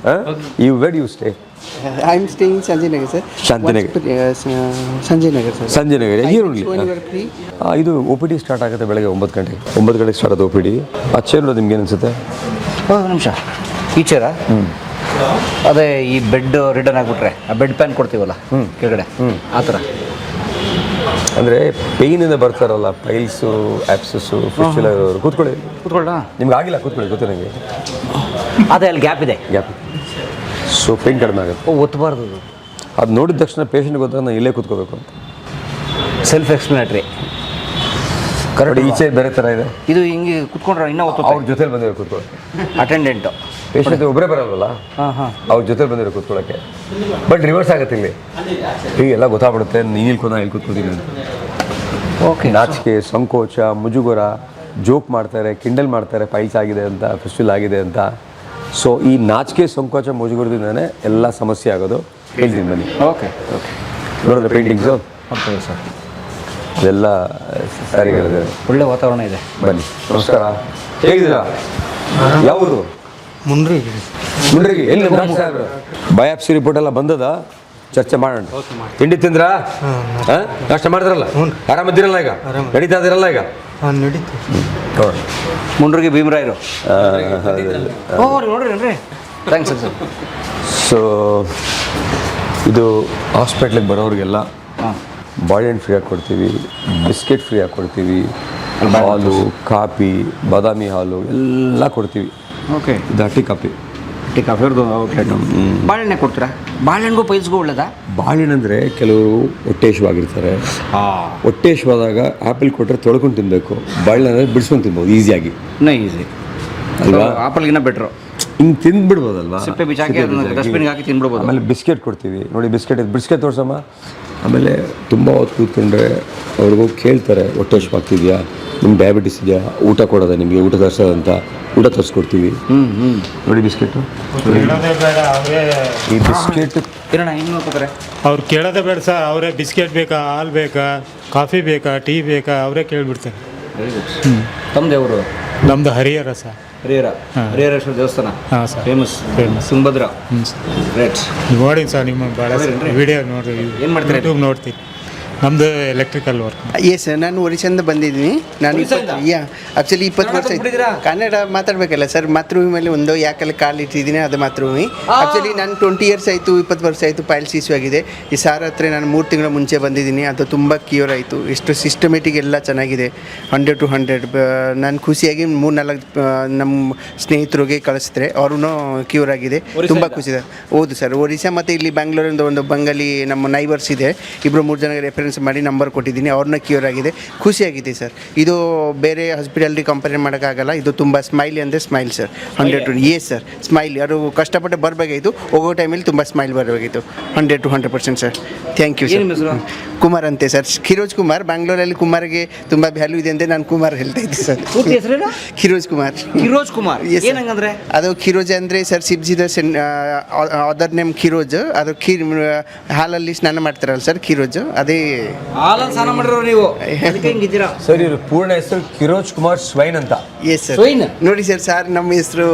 Where you stay? I am staying Sanjayanagar sir. Sanjayanagar sir. Sanjayanagar ಈರುಳ್ಳಿ. ಇದು ಒ ಪಿ ಡಿ ಸ್ಟಾರ್ಟ್ ಆಗುತ್ತೆ ಬೆಳಗ್ಗೆ 9 ಗಂಟೆಗೆ. 9 ಗಂಟೆಗೆ ಸ್ಟಾರ್ಟ್ ಆಗುತ್ತೆ ಒ ಪಿ ಡಿ. ಆ ಚೇರ್ ನೋಡೋದು ನಿಮ್ಗೆ ಏನು ಅನಿಸುತ್ತೆ? ಒಂದು ನಿಮಿಷ. ಈ ಚೇರಾ? ಅದೇ ಈ ಬೆಡ್ ರಿಟರ್ನ್ ಆಗಿಬಿಟ್ರೆ ಆ ಬೆಡ್ ಪ್ಯಾನ್ ಕೊಡ್ತೀವಲ್ಲ ಕೆಳಗಡೆ, ಆ ಥರ. ಅಂದರೆ ಪೇಯ್ನಿಂದ ಬರ್ತಾರಲ್ಲ, ಪೈಲ್ಸು, ಆ್ಯಪ್ಸಸ್ಸು, ಫಿಸ್ಟುಲರ್ ಅವರು ಕೂತ್ಕೊಳ್ಳಿ. ನಿಮ್ಗೆ ಆಗಿಲ್ಲ, ಕೂತ್ಕೊಳ್ಳಿ. ಗೊತ್ತು ನನಗೆ. ಅದೇ ಅಲ್ಲಿ ಗ್ಯಾಪ್ ಇದೆ. ಸೊ ಪೇಯ್ನ್ ಕಡಿಮೆ ಆಗುತ್ತೆ. ಒತ್ತಬಾರ್ದು. ಅದು ನೋಡಿದ ತಕ್ಷಣ ಪೇಷಂಟ್ ಗೊತ್ತಾಗ ನಾನು ಇಲ್ಲೇ ಕೂತ್ಕೋಬೇಕು ಅಂತ. ಸೆಲ್ಫ್ ಎಕ್ಸ್ಪ್ಲನೇಟ್ರಿ. ಕರೆಕ್ಟ್. ಈಚೆ ಬೇರೆ ಥರ ಇದೆ. ಇದು ಹಿಂಗೆ ಕೂತ್ಕೊಂಡ್ರೆ ಇನ್ನೂ ಅವ್ರ ಜೊತೆಲಿ ಬಂದಿರೋ ಕೂತ್ಕೊಳ್ಳಿ. ಅಟೆಂಡೆಂಟು ಪೇಷಂಟ್ ಒಬ್ಬರೇ ಬರಲ್ವಲ್ಲ, ಅವ್ರ ಜೊತೆ ಬಂದಿರೋ ಕೂತ್ಕೊಳ್ಳೋಕ್ಕೆ. ಬಟ್ ರಿವರ್ಸ್ ಆಗುತ್ತೆ ಇಲ್ಲಿ. ಹೀಗೆಲ್ಲ ಗೊತ್ತಾಗ್ಬಿಡುತ್ತೆ, ನೀನು ಇಲ್ಲಿ ಕೂತ್ಕೊಳ್ತೀನಿ ಅಂತ. ಓಕೆ. ನಾಚಿಕೆ, ಸಂಕೋಚ, ಮುಜುಗರ, ಜೋಕ್ ಮಾಡ್ತಾರೆ, ಕಿಂಡಲ್ ಮಾಡ್ತಾರೆ, ಪೈಲ್ಸ್ ಆಗಿದೆ ಅಂತ, ಫಿಸ್ಟುಲ್ ಆಗಿದೆ ಅಂತ. ಸೊ ಈ ನಾಚಿಕೆ, ಸಂಕೋಚ, ಮುಜುಗರದಿಂದನೇ ಎಲ್ಲ ಸಮಸ್ಯೆ ಆಗೋದು. ಹೇಳ್ತೀನಿ ಬನ್ನಿ. Okay okay. ನೋಡಿದ್ರೆ ಪೇಂಟಿಂಗ್ಸು ಓಕೆ ಸರ್, ಅದೆಲ್ಲ ಸರಿಗಳಿದೆ. ಒಳ್ಳೆ ವಾತಾವರಣ ಇದೆ. ಬನ್ನಿ. ನಮಸ್ಕಾರ. ಹೇಗಿದ್ದೀರಾ? ಯಾವುದು? ಮುಂಡ್ರಿಗೆ. ಎಲ್ಲಿ ಡಾಕ್ಟರ್ ಸಾಹೇಬ್ರು? ಬಯಾಪ್ಸಿ ರಿಪೋರ್ಟ್ ಎಲ್ಲ ಬಂದದ? ಚರ್ಚೆ ಮಾಡೋಣ. ತಿಂಡಿ ತಿಂದ್ರಾ? ನಾಷ್ಟ ಮಾಡಿದ್ರಲ್ಲ? ಆರಾಮದಿರಲ್ಲ ಈಗ? ನಡೀತಾ ಇದ್ದೀರಲ್ಲ ಈಗ? ನಡೀತು. ಮುಂಡ್ರಿಗೆ ಭೀಮರಾಯರು. ನೋಡ್ರಿ. Thanks sir. ಸೊ ಇದು ಹಾಸ್ಪಿಟ್ಲಿಗೆ ಬರೋರಿಗೆಲ್ಲ ಬಾಳೆಹಣ್ಣು ಫ್ರೀಯಾಗಿ ಕೊಡ್ತೀವಿ, ಬಿಸ್ಕೆಟ್ ಫ್ರೀಯಾಗಿ ಕೊಡ್ತೀವಿ, ಹಾಲು, ಕಾಫಿ, ಬಾದಾಮಿ ಹಾಲು ಎಲ್ಲ ಕೊಡ್ತೀವಿ. ಓಕೆ. ಇದು ಹಟ್ಟಿ ಕಾಫಿ. ಟೀ ಕಾಫಿ ಅವ್ರದ್ದು ಔಟ್ಲೆಟ್. ಬಾಳೆಹಣ್ಣೆ ಕೊಡ್ತೀರಾ? ಬಾಳೆಹಣ್ಣಿಗೂ ಪೈಲ್ಸ್ಗೂ ಒಳ್ಳೇದಾ? ಬಾಳೆಹಣ್ಣಂದರೆ ಕೆಲವರು ಹೊಟ್ಟೆಶವಾಗಿರ್ತಾರೆ. ಹೊಟ್ಟೆಶವಾದಾಗ ಆ್ಯಪಲ್ ಕೊಟ್ಟರೆ ತೊಳ್ಕೊಂಡು ತಿನ್ನಬೇಕು. ಬಾಳೆಹಣ್ಣು ಬಿಡಿಸ್ಕೊಂಡು ತಿನ್ಬೋದು ಈಸಿಯಾಗಿ ಈಸಿ ಅಲ್ವಾ? ಆಪಲ್ಗಿನ ಬೆಟ್ರು. ಹಿಂಗೆ ತಿಂದ್ಬಿಡ್ಬೋದಲ್ವಾ? ಸಿಪ್ಪೆ ಬೀಜ ಹಾಕಿ ಡಸ್ಟ್ಬಿನ್ಗೆ ಹಾಕಿ ತಿನ್ಬಿಡ್ಬೋದು. ಆಮೇಲೆ ಬಿಸ್ಕೆಟ್ ಕೊಡ್ತೀವಿ ನೋಡಿ, ಬಿಸ್ಕೆಟ್ ತೋರ್ಸಮ್ಮ. ಆಮೇಲೆ ತುಂಬ ಹೊತ್ತು ಕೂತ್ಕೊಂಡ್ರೆ ಅವ್ರಿಗೂ ಕೇಳ್ತಾರೆ ಹೊಟ್ಟೆ ಹಶ್ವಾಗ್ತಿದೆಯಾ, ನಿಮ್ಗೆ ಡಯಾಬಿಟಿಸ್ ಇದೆಯಾ, ಊಟ ಕೊಡೋದ ನಿಮಗೆ, ಊಟ ತರಿಸೋದಂತ ಊಟ ತರಿಸ್ಕೊಡ್ತೀವಿ. ನೋಡಿ ಬಿಸ್ಕೆಟು, ಕೇಳೋದೇ ಬೇಡ ಅವರೇ ಈ ಬಿಸ್ಕೆಟ್ ಇರೋಣ ಹೆಂಗೆ ನೋಡ್ಕೋತಾರೆ. ಅವ್ರು ಕೇಳೋದೇ ಬೇಡ ಸರ್, ಅವರೇ ಬಿಸ್ಕೆಟ್ ಬೇಕಾ, ಹಾಲು ಬೇಕಾ, ಕಾಫಿ ಬೇಕಾ, ಟೀ ಬೇಕಾ, ಅವರೇ ಕೇಳ್ಬಿಡ್ತಾರೆ. ತಮ್ಮದೇ ಅವರು? ನಮ್ಮದು ಹರಿಹರ ಸರ್. ಹರಿಹರೇಶ್ವರ ದೇವಸ್ಥಾನ. ಹಾಂ sir, famous famous. Tungabhadra. Great. ನೋಡಿ ಸರ್, ನಿಮ್ಮ ಭಾಳ ವಿಡಿಯೋ ನೋಡಿ, ಏನ್ ಮಾಡ್ತೀರಾ? ಯೂಟ್ಯೂಬ್ ನೋಡ್ತೀನಿ. ನಮ್ಮದು ಎಲೆಕ್ಟ್ರಿಕಲ್ ವರ್ಕ್. ಎಸ್ ನಾನು ಒರಿಸ್ಸಾದಿಂದ ಬಂದಿದ್ದೀನಿ. ನಾನು ಆ್ಯಕ್ಚುಲಿ 20 ವರ್ಷ ಕನ್ನಡ ಮಾತಾಡಬೇಕಲ್ಲ ಸರ್. ಮಾತೃಭೂಮಿಯಲ್ಲಿ ಒಂದು ಯಾಕಲ್ಲಿ ಕಾಲು ಇಟ್ಟಿದ್ದೀನಿ, ಅದು ಮಾತೃಭೂಮಿ. ಆ್ಯಕ್ಚುಲಿ ನಾನು 20 ಇಯರ್ಸ್ ಆಯಿತು, 20 ವರ್ಷ ಆಯಿತು ಪೈಲ್ಸ್ ಇಶ್ಯೂ ಆಗಿದೆ. ಈ ಸಾರ್ ಹತ್ರ ನಾನು 3 ತಿಂಗಳ ಮುಂಚೆ ಬಂದಿದ್ದೀನಿ. ಅದು ತುಂಬ ಕ್ಯೂರ್ ಆಯಿತು. ಎಷ್ಟು ಸಿಸ್ಟಮೆಟಿಕ್ ಎಲ್ಲ ಚೆನ್ನಾಗಿದೆ. 100 to 100. ನಾನು ಖುಷಿಯಾಗಿ 3-4 ನಮ್ಮ ಸ್ನೇಹಿತರಿಗೆ ಕಳಿಸಿದ್ರೆ ಅವ್ರೂ ಕ್ಯೂರ್ ಆಗಿದೆ. ತುಂಬ ಖುಷಿ ಇದೆ. ಹೌದು ಸರ್, ಒರಿಸ್ಸಾ ಮತ್ತು ಇಲ್ಲಿ ಬ್ಯಾಂಗ್ಳೂರಿಂದ ಒಂದು ಬಂಗಾಲಿ ನಮ್ಮ ನೈಬರ್ಸ್ ಇದೆ, 2-3 ಜನಕ್ಕೆ ರೆಫರೆನ್ಸ್ ಮಾಡಿ ನಂಬರ್ ಕೊಟ್ಟಿದ್ದೀನಿ. ಅವ್ರನ್ನ ಕ್ಯೂರ್ ಆಗಿದೆ. ಖುಷಿಯಾಗಿದೆ ಸರ್. ಇದು ಬೇರೆ ಹಾಸ್ಪಿಟಲ್ಗೆ ಕಂಪೇರ್ ಮಾಡೋಕ್ಕಾಗಲ್ಲ. ಇದು ತುಂಬ ಸ್ಮೈಲಿ ಅಂದರೆ smile sir. 100 to yes sir, smile. ಯಾರು ಕಷ್ಟಪಟ್ಟು ಬರಬೇಕಾಗಿತ್ತು, ಹೋಗೋ ಟೈಮಲ್ಲಿ ತುಂಬ ಸ್ಮೈಲ್ ಬರಬೇಕಿತ್ತು. 100 to 100% sir. Thank you sir. Kumar ಅಂತೆ ಸರ್, ಕಿರೋಜ್ ಕುಮಾರ್. ಬ್ಯಾಂಗ್ಳೂರಲ್ಲಿ ಕುಮಾರ್ಗೆ ತುಂಬ ವ್ಯಾಲ್ಯೂ ಇದೆ ಅಂತ ನಾನು ಕುಮಾರ್ ಹೇಳ್ತಾ ಇದ್ದೆ sir. Kiroj Kumar. Kiroj Kumar Yes, sir. ಏನಂಗಂದ್ರೆ? ಅದು ಕಿರೋಜ್ ಅಂದರೆ ಸರ್ ಸಿಬ್ಜಿದ ಅದರ್ ನೇಮ್ ಕಿರೋಜ್. ಅದು ಹಾಲಲ್ಲಿ ಸ್ನಾನ ಮಾಡ್ತಾರಲ್ಲ ಸರ್, ಕಿರೋಜ್. ಅದೇ ಹಾಲಲ್ಲಿ ಸ್ನಾನ ಮಾಡಿರೋ ನೀವು, ಅದಕ್ಕೆ ಹಿಂಗಿದ್ದೀರಾ? ಸರ್, ಇವ್ರ ಪೂರ್ಣ ಹೆಸರು ಕಿರೋಜ್ ಕುಮಾರ್ ಸ್ವೈನ್ ಅಂತ. Yes sir. ಸ್ವೈನ್? ನೋಡಿ ಸರ್ ನಮ್ಮ ಹೆಸರು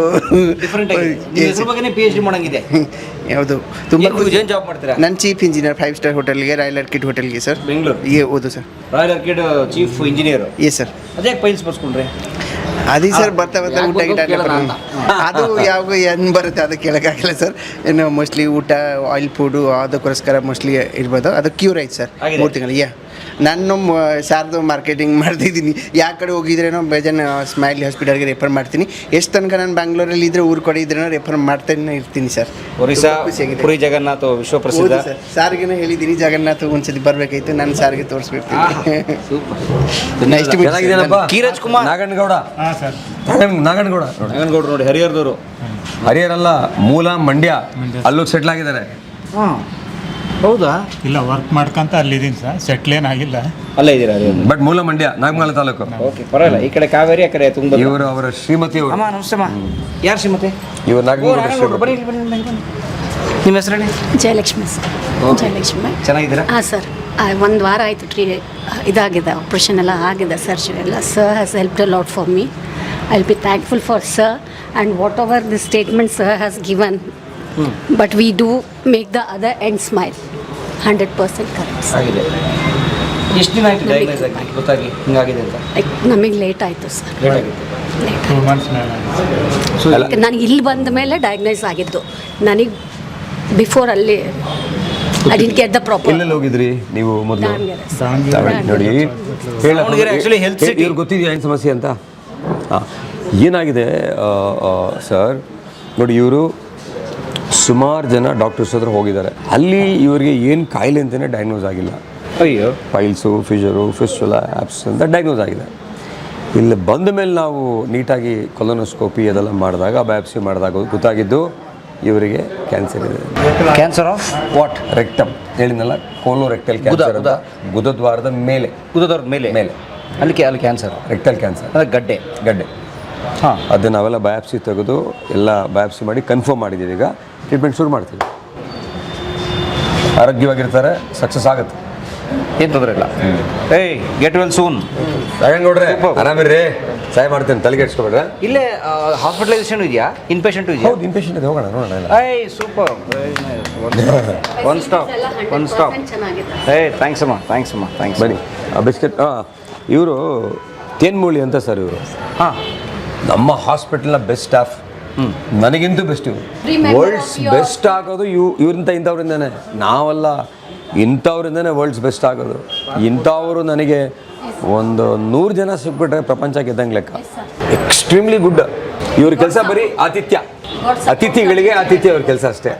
ಡಿಫರೆಂಟ್ ಆಗಿ ಹೆಸರು ಬಗ್ಗೆನೇ PhD ಮಾಡಂಗಿದೆ. ಯಾವುದು ತುಂಬ ಏನು ಜಾಬ್ ಮಾಡ್ತೀರಾ? ನನ್ನ ಚೀಫ್ ಇಂಜಿನಿಯರ್ 5 ಸ್ಟಾರ್ ಹೋಟೆಲ್ಗೆ, ರಾಯಲ್ ಆರ್ಕಿಡ್ ಹೋಟೆಲ್ಗೆ ಸರ್, ಬೆಂಗಳೂರು. ಹೌದು sir. Royal orchid chief engineer. Yes sir. ಅದೇ ಪೈಲ್ಸ್ ಬರ್ಸ್ಕೊಂಡ್ರೆ ಅದೇ ಸರ್ ಬರ್ತಾ ಊಟ ಗಿಟ ಅದು ಯಾವ ಏನು ಬರುತ್ತೆ ಅದು ಕೇಳೋಕ್ಕಾಗಲ್ಲ ಸರ್. ಏನು ಮೋಸ್ಟ್ಲಿ ಊಟ ಆಯಿಲ್ ಫುಡು ಅದಕ್ಕೋಸ್ಕರ ಮೋಸ್ಟ್ಲಿ ಇರ್ಬೋದು. ಅದು ಕ್ಯೂರ್ ಆಯ್ತು ಸರ್ 3 ತಿಂಗಳು. ನಾನು ಸಾರ್ದು ಮಾರ್ಕೆಟಿಂಗ್ ಮಾಡ್ತಿದ್ದೀನಿ. ಯಾವ ಕಡೆ ಹೋಗಿದ್ರೇನೋ ಬೇಜಾನ್ ಸ್ಮೈಲಿ ಹಾಸ್ಪಿಟಲ್ಗೆ ರೆಫರ್ ಮಾಡ್ತೀನಿ. ಎಷ್ಟು ತನಕ ನಾನು ಬ್ಯಾಂಗ್ಳೂರಲ್ಲಿ ಇದ್ರೆ ಊರು ಕಡೆ ಇದ್ರೇನೋ ರೆಫರ್ ಮಾಡ್ತಾನೆ ಇರ್ತೀನಿ ಸರ್. ಒರಿಸ್ಸಾ ಪುರಿ ಜಗನ್ನಾಥ ವಿಶ್ವ ಪ್ರಸಿದ್ಧ. ಸರ್, ಸಾರ್ಗೆ ಹೇಳಿದ್ದೀನಿ ಜಗನ್ನಾಥ ಒಂದ್ಸತಿ ಬರ್ಬೇಕಾಯ್ತು, ನಾನು ಸಾರ್ಗೆ ತೋರಿಸ್ಬಿಡ್ತೀನಿ. ಕಿರೋಜ್ ಕುಮಾರ್. ನಾಗನಗೌಡ. ಹಾಂ ಸರ್. ನಾಗನಗೌಡ ನಾಗನಗೌಡ್ರು ನೋಡಿ, ಹರಿಹರದವರು. ಹರಿಹರಲ್ಲ, ಮೂಲ ಮಂಡ್ಯ. ಅಲ್ಲೋಗಿ ಸೆಟ್ಲ್ ಆಗಿದ್ದಾರೆ. ಹೌದಾ? ಇಲ್ಲ, ವರ್ಕ್ ಮಾಡ್ಕೊಂತ ಅಲ್ಲಿದ್ದೀನಿ ಸರ್, ಸೆಟ್ಲ್ ಏನಾಗಿಲ್ಲ. ಅಲ್ಲೇ ಇದ್ದೀರಾ? ಬಟ್ ಮೂಲ ಮಂಡ್ಯ, ನಾಗಮಂಗಲ ತಾಲೂಕು. ಓಕೆ, ಪರವಾಗಿಲ್ಲ. ಈ ಕಡೆ ಕಾವೇರಿ, ಆ ಕಡೆ ತುಂಗಭದ್ರ. ಇವರು ಅವರ ಶ್ರೀಮತಿ ಅವರು. ಅಮ್ಮ ನಮಸ್ತೆ ಅಮ್ಮ. ಯಾರು ಶ್ರೀಮತಿ? ಇವರು ನಾಗನಗೌಡ ನಾಗನಗೌಡ್ರು. ಬನ್ನಿ ಬನ್ನಿ. ನಿಮ್ಮ ಹೆಸರೇನೆ? ಜಯಲಕ್ಷ್ಮಿ ಸರ್. ಜಯಲಕ್ಷ್ಮಿ. ಚೆನ್ನಾಗಿದ್ದೀರಾ? ಹಾಂ ಸರ್. 1 ವಾರ ಆಯಿತು ಇದಾಗಿದೆ, ಆಪ್ರೇಷನ್ ಎಲ್ಲ ಆಗಿದೆ, ಸರ್ಜರಿ ಎಲ್ಲ. Sir has helped a lot for me. I will be thankful for sir and what ever the statement sir has given. But we do make the other end smile. 100% correct. ಆಗಿದೆ. ಎಷ್ಟು ದಿನ ಆಯ್ತು diagnose ಆಗಿ ಗೊತ್ತಾಗಿ ಹಿಂಗಾಗಿದೆ ಅಂತ? Like ನಮಗೆ late ಆಯಿತು sir. Late ಆಗಿತ್ತು. 2 months ಮೇಲೆ. ನನಗೆ ಇಲ್ಲಿ ಬಂದ ಮೇಲೆ ಡಯಾಗ್ನೈಸ್ ಆಗಿದ್ದು. ನನಗೆ ಬಿಫೋರ್ ಅಲ್ಲಿ I didn't get the proper. ಎಲ್ಲೆಲ್ಲಿ ಹೋಗಿದ್ರಿ ನೀವು ಮೊದಲು? ದಾವಣಗೆರೆ. ನೋಡಿ, ದಾವಣಗೆರೆ actually health city. ಇವ್ರಿಗೆ ಗೊತ್ತಿದೆಯಾ ಏನು ಸಮಸ್ಯೆ ಅಂತ? ಹಾಂ, ಏನಾಗಿದೆ ಸರ್ ನೋಡಿ, ಇವರು ಸುಮಾರು ಜನ ಡಾಕ್ಟರ್ಸ್ ಹತ್ರ ಹೋಗಿದ್ದಾರೆ. ಅಲ್ಲಿ ಇವರಿಗೆ ಏನು ಕಾಯಿಲೆ ಅಂತಲೇ ಡಯಾಗ್ನೋಸ್ ಆಗಿಲ್ಲ. ಅಯ್ಯೋ. ಪೈಲ್ಸು, ಫಿಷರು, ಫಿಸ್ಟುಲಾ, ಆ್ಯಪ್ಸ್ ಅಂತ ಡಯಾಗ್ನೋಸ್ ಆಗಿದೆ. ಇಲ್ಲಿ ಬಂದ ಮೇಲೆ ನಾವು ನೀಟಾಗಿ ಕೊಲೊನೋಸ್ಕೋಪಿ ಅದೆಲ್ಲ ಮಾಡಿದಾಗ, ಬಯಾಪ್ಸಿ ಮಾಡಿದಾಗ ಗೊತ್ತಾಗಿದ್ದು ಇವರಿಗೆ ಕ್ಯಾನ್ಸರ್ ಇದೆ. Cancer of what? ರೆಕ್ಟಮ್ ಹೇಳಿದ್ನಲ್ಲ, ಕೋಲೋರೆಕ್ಟಲ್ ಕ್ಯಾನ್ಸರ್ ಅಂತ. ಗುದದ್ವಾರದ ಮೇಲೆ. ಗುದದವ್ರ ಮೇಲೆ ಮೇಲೆ ಅಲ್ಲಿ ಕ್ಯಾನ್ಸರ್. ರೆಕ್ಟಲ್ ಕ್ಯಾನ್ಸರ್ ಅಂದರೆ ಗಡ್ಡೆ. ಹಾಂ, ಅದು ನಾವೆಲ್ಲ ಬಯಾಪ್ಸಿ ತೆಗೆದು ಎಲ್ಲ ಬಯಾಪ್ಸಿ ಮಾಡಿ ಕನ್ಫರ್ಮ್ ಮಾಡಿದ್ದೀವಿ. ಈಗ ಟ್ರೀಟ್ಮೆಂಟ್ ಶುರು ಮಾಡ್ತೀವಿ. ಆರೋಗ್ಯವಾಗಿರ್ತಾರೆ, ಸಕ್ಸಸ್ ಆಗುತ್ತೆ, ಏನು ತೊಂದರೆ ಇಲ್ಲ. ಏಯ್, ಗೆಟ್ ವೆಲ್ ಸೂನ್. ನೋಡ್ರೆ ಆರಾಮಿರ್ರಿ, ಸಹಾಯ ಮಾಡ್ತೇನೆ, ತಲೆಗೆ ಇಟ್ಸ್ಕೊಬೇಡ್ರೆ. ಇಲ್ಲೇ ಹಾಸ್ಪಿಟಲೈಸೇಷನ್ ಇದೆಯಾ? ಇನ್ಪೇಷಂಟು ಇದೆಯಾ? ಹೌದು, ಇನ್ಪೇಷಂಟ್ ಇದೆ, ಹೋಗೋಣ ನೋಡೋಣ. ಏಯ್, ಸೂಪರ್. One stop. ಚೆನ್ನಾಗಿದೆ. ಏಯ್, ಥ್ಯಾಂಕ್ಸ್ ಅಮ್ಮ. ಬನ್ನಿ. ಬಿಸ್ಕೆಟ್. ಇವರು ತೇನ್ಮೂಳಿ ಅಂತ ಸರ್. ಇವರು ಹಾಂ, ನಮ್ಮ ಹಾಸ್ಪಿಟಲ್ನ ಬೆಸ್ಟ್ ಸ್ಟಾಫ್. ನನಗಿಂತೂ ಬೆಸ್ಟ್. ಇವರು ವರ್ಲ್ಡ್ಸ್ ಬೆಸ್ಟ್ ಆಗೋದು ಇಂಥವ್ರಿಂದನೇ. ನಾವಲ್ಲ, ಇಂಥವ್ರಿಂದನೇ ವರ್ಲ್ಡ್ಸ್ ಬೆಸ್ಟ್ ಆಗೋದು. ಇಂಥವರು ನನಗೆ ಒಂದು 100 ಜನ ಸಿಕ್ಬಿಟ್ರೆ ಪ್ರಪಂಚ ಗೆದ್ದಂಗೆ ಲೆಕ್ಕ. Extremely good. ಇವ್ರ ಕೆಲಸ ಬರೀ ಆತಿಥ್ಯ. ಅತಿಥಿಗಳಿಗೆ ಅತಿಥಿ ಅವ್ರ ಕೆಲಸ ಅಷ್ಟೇ.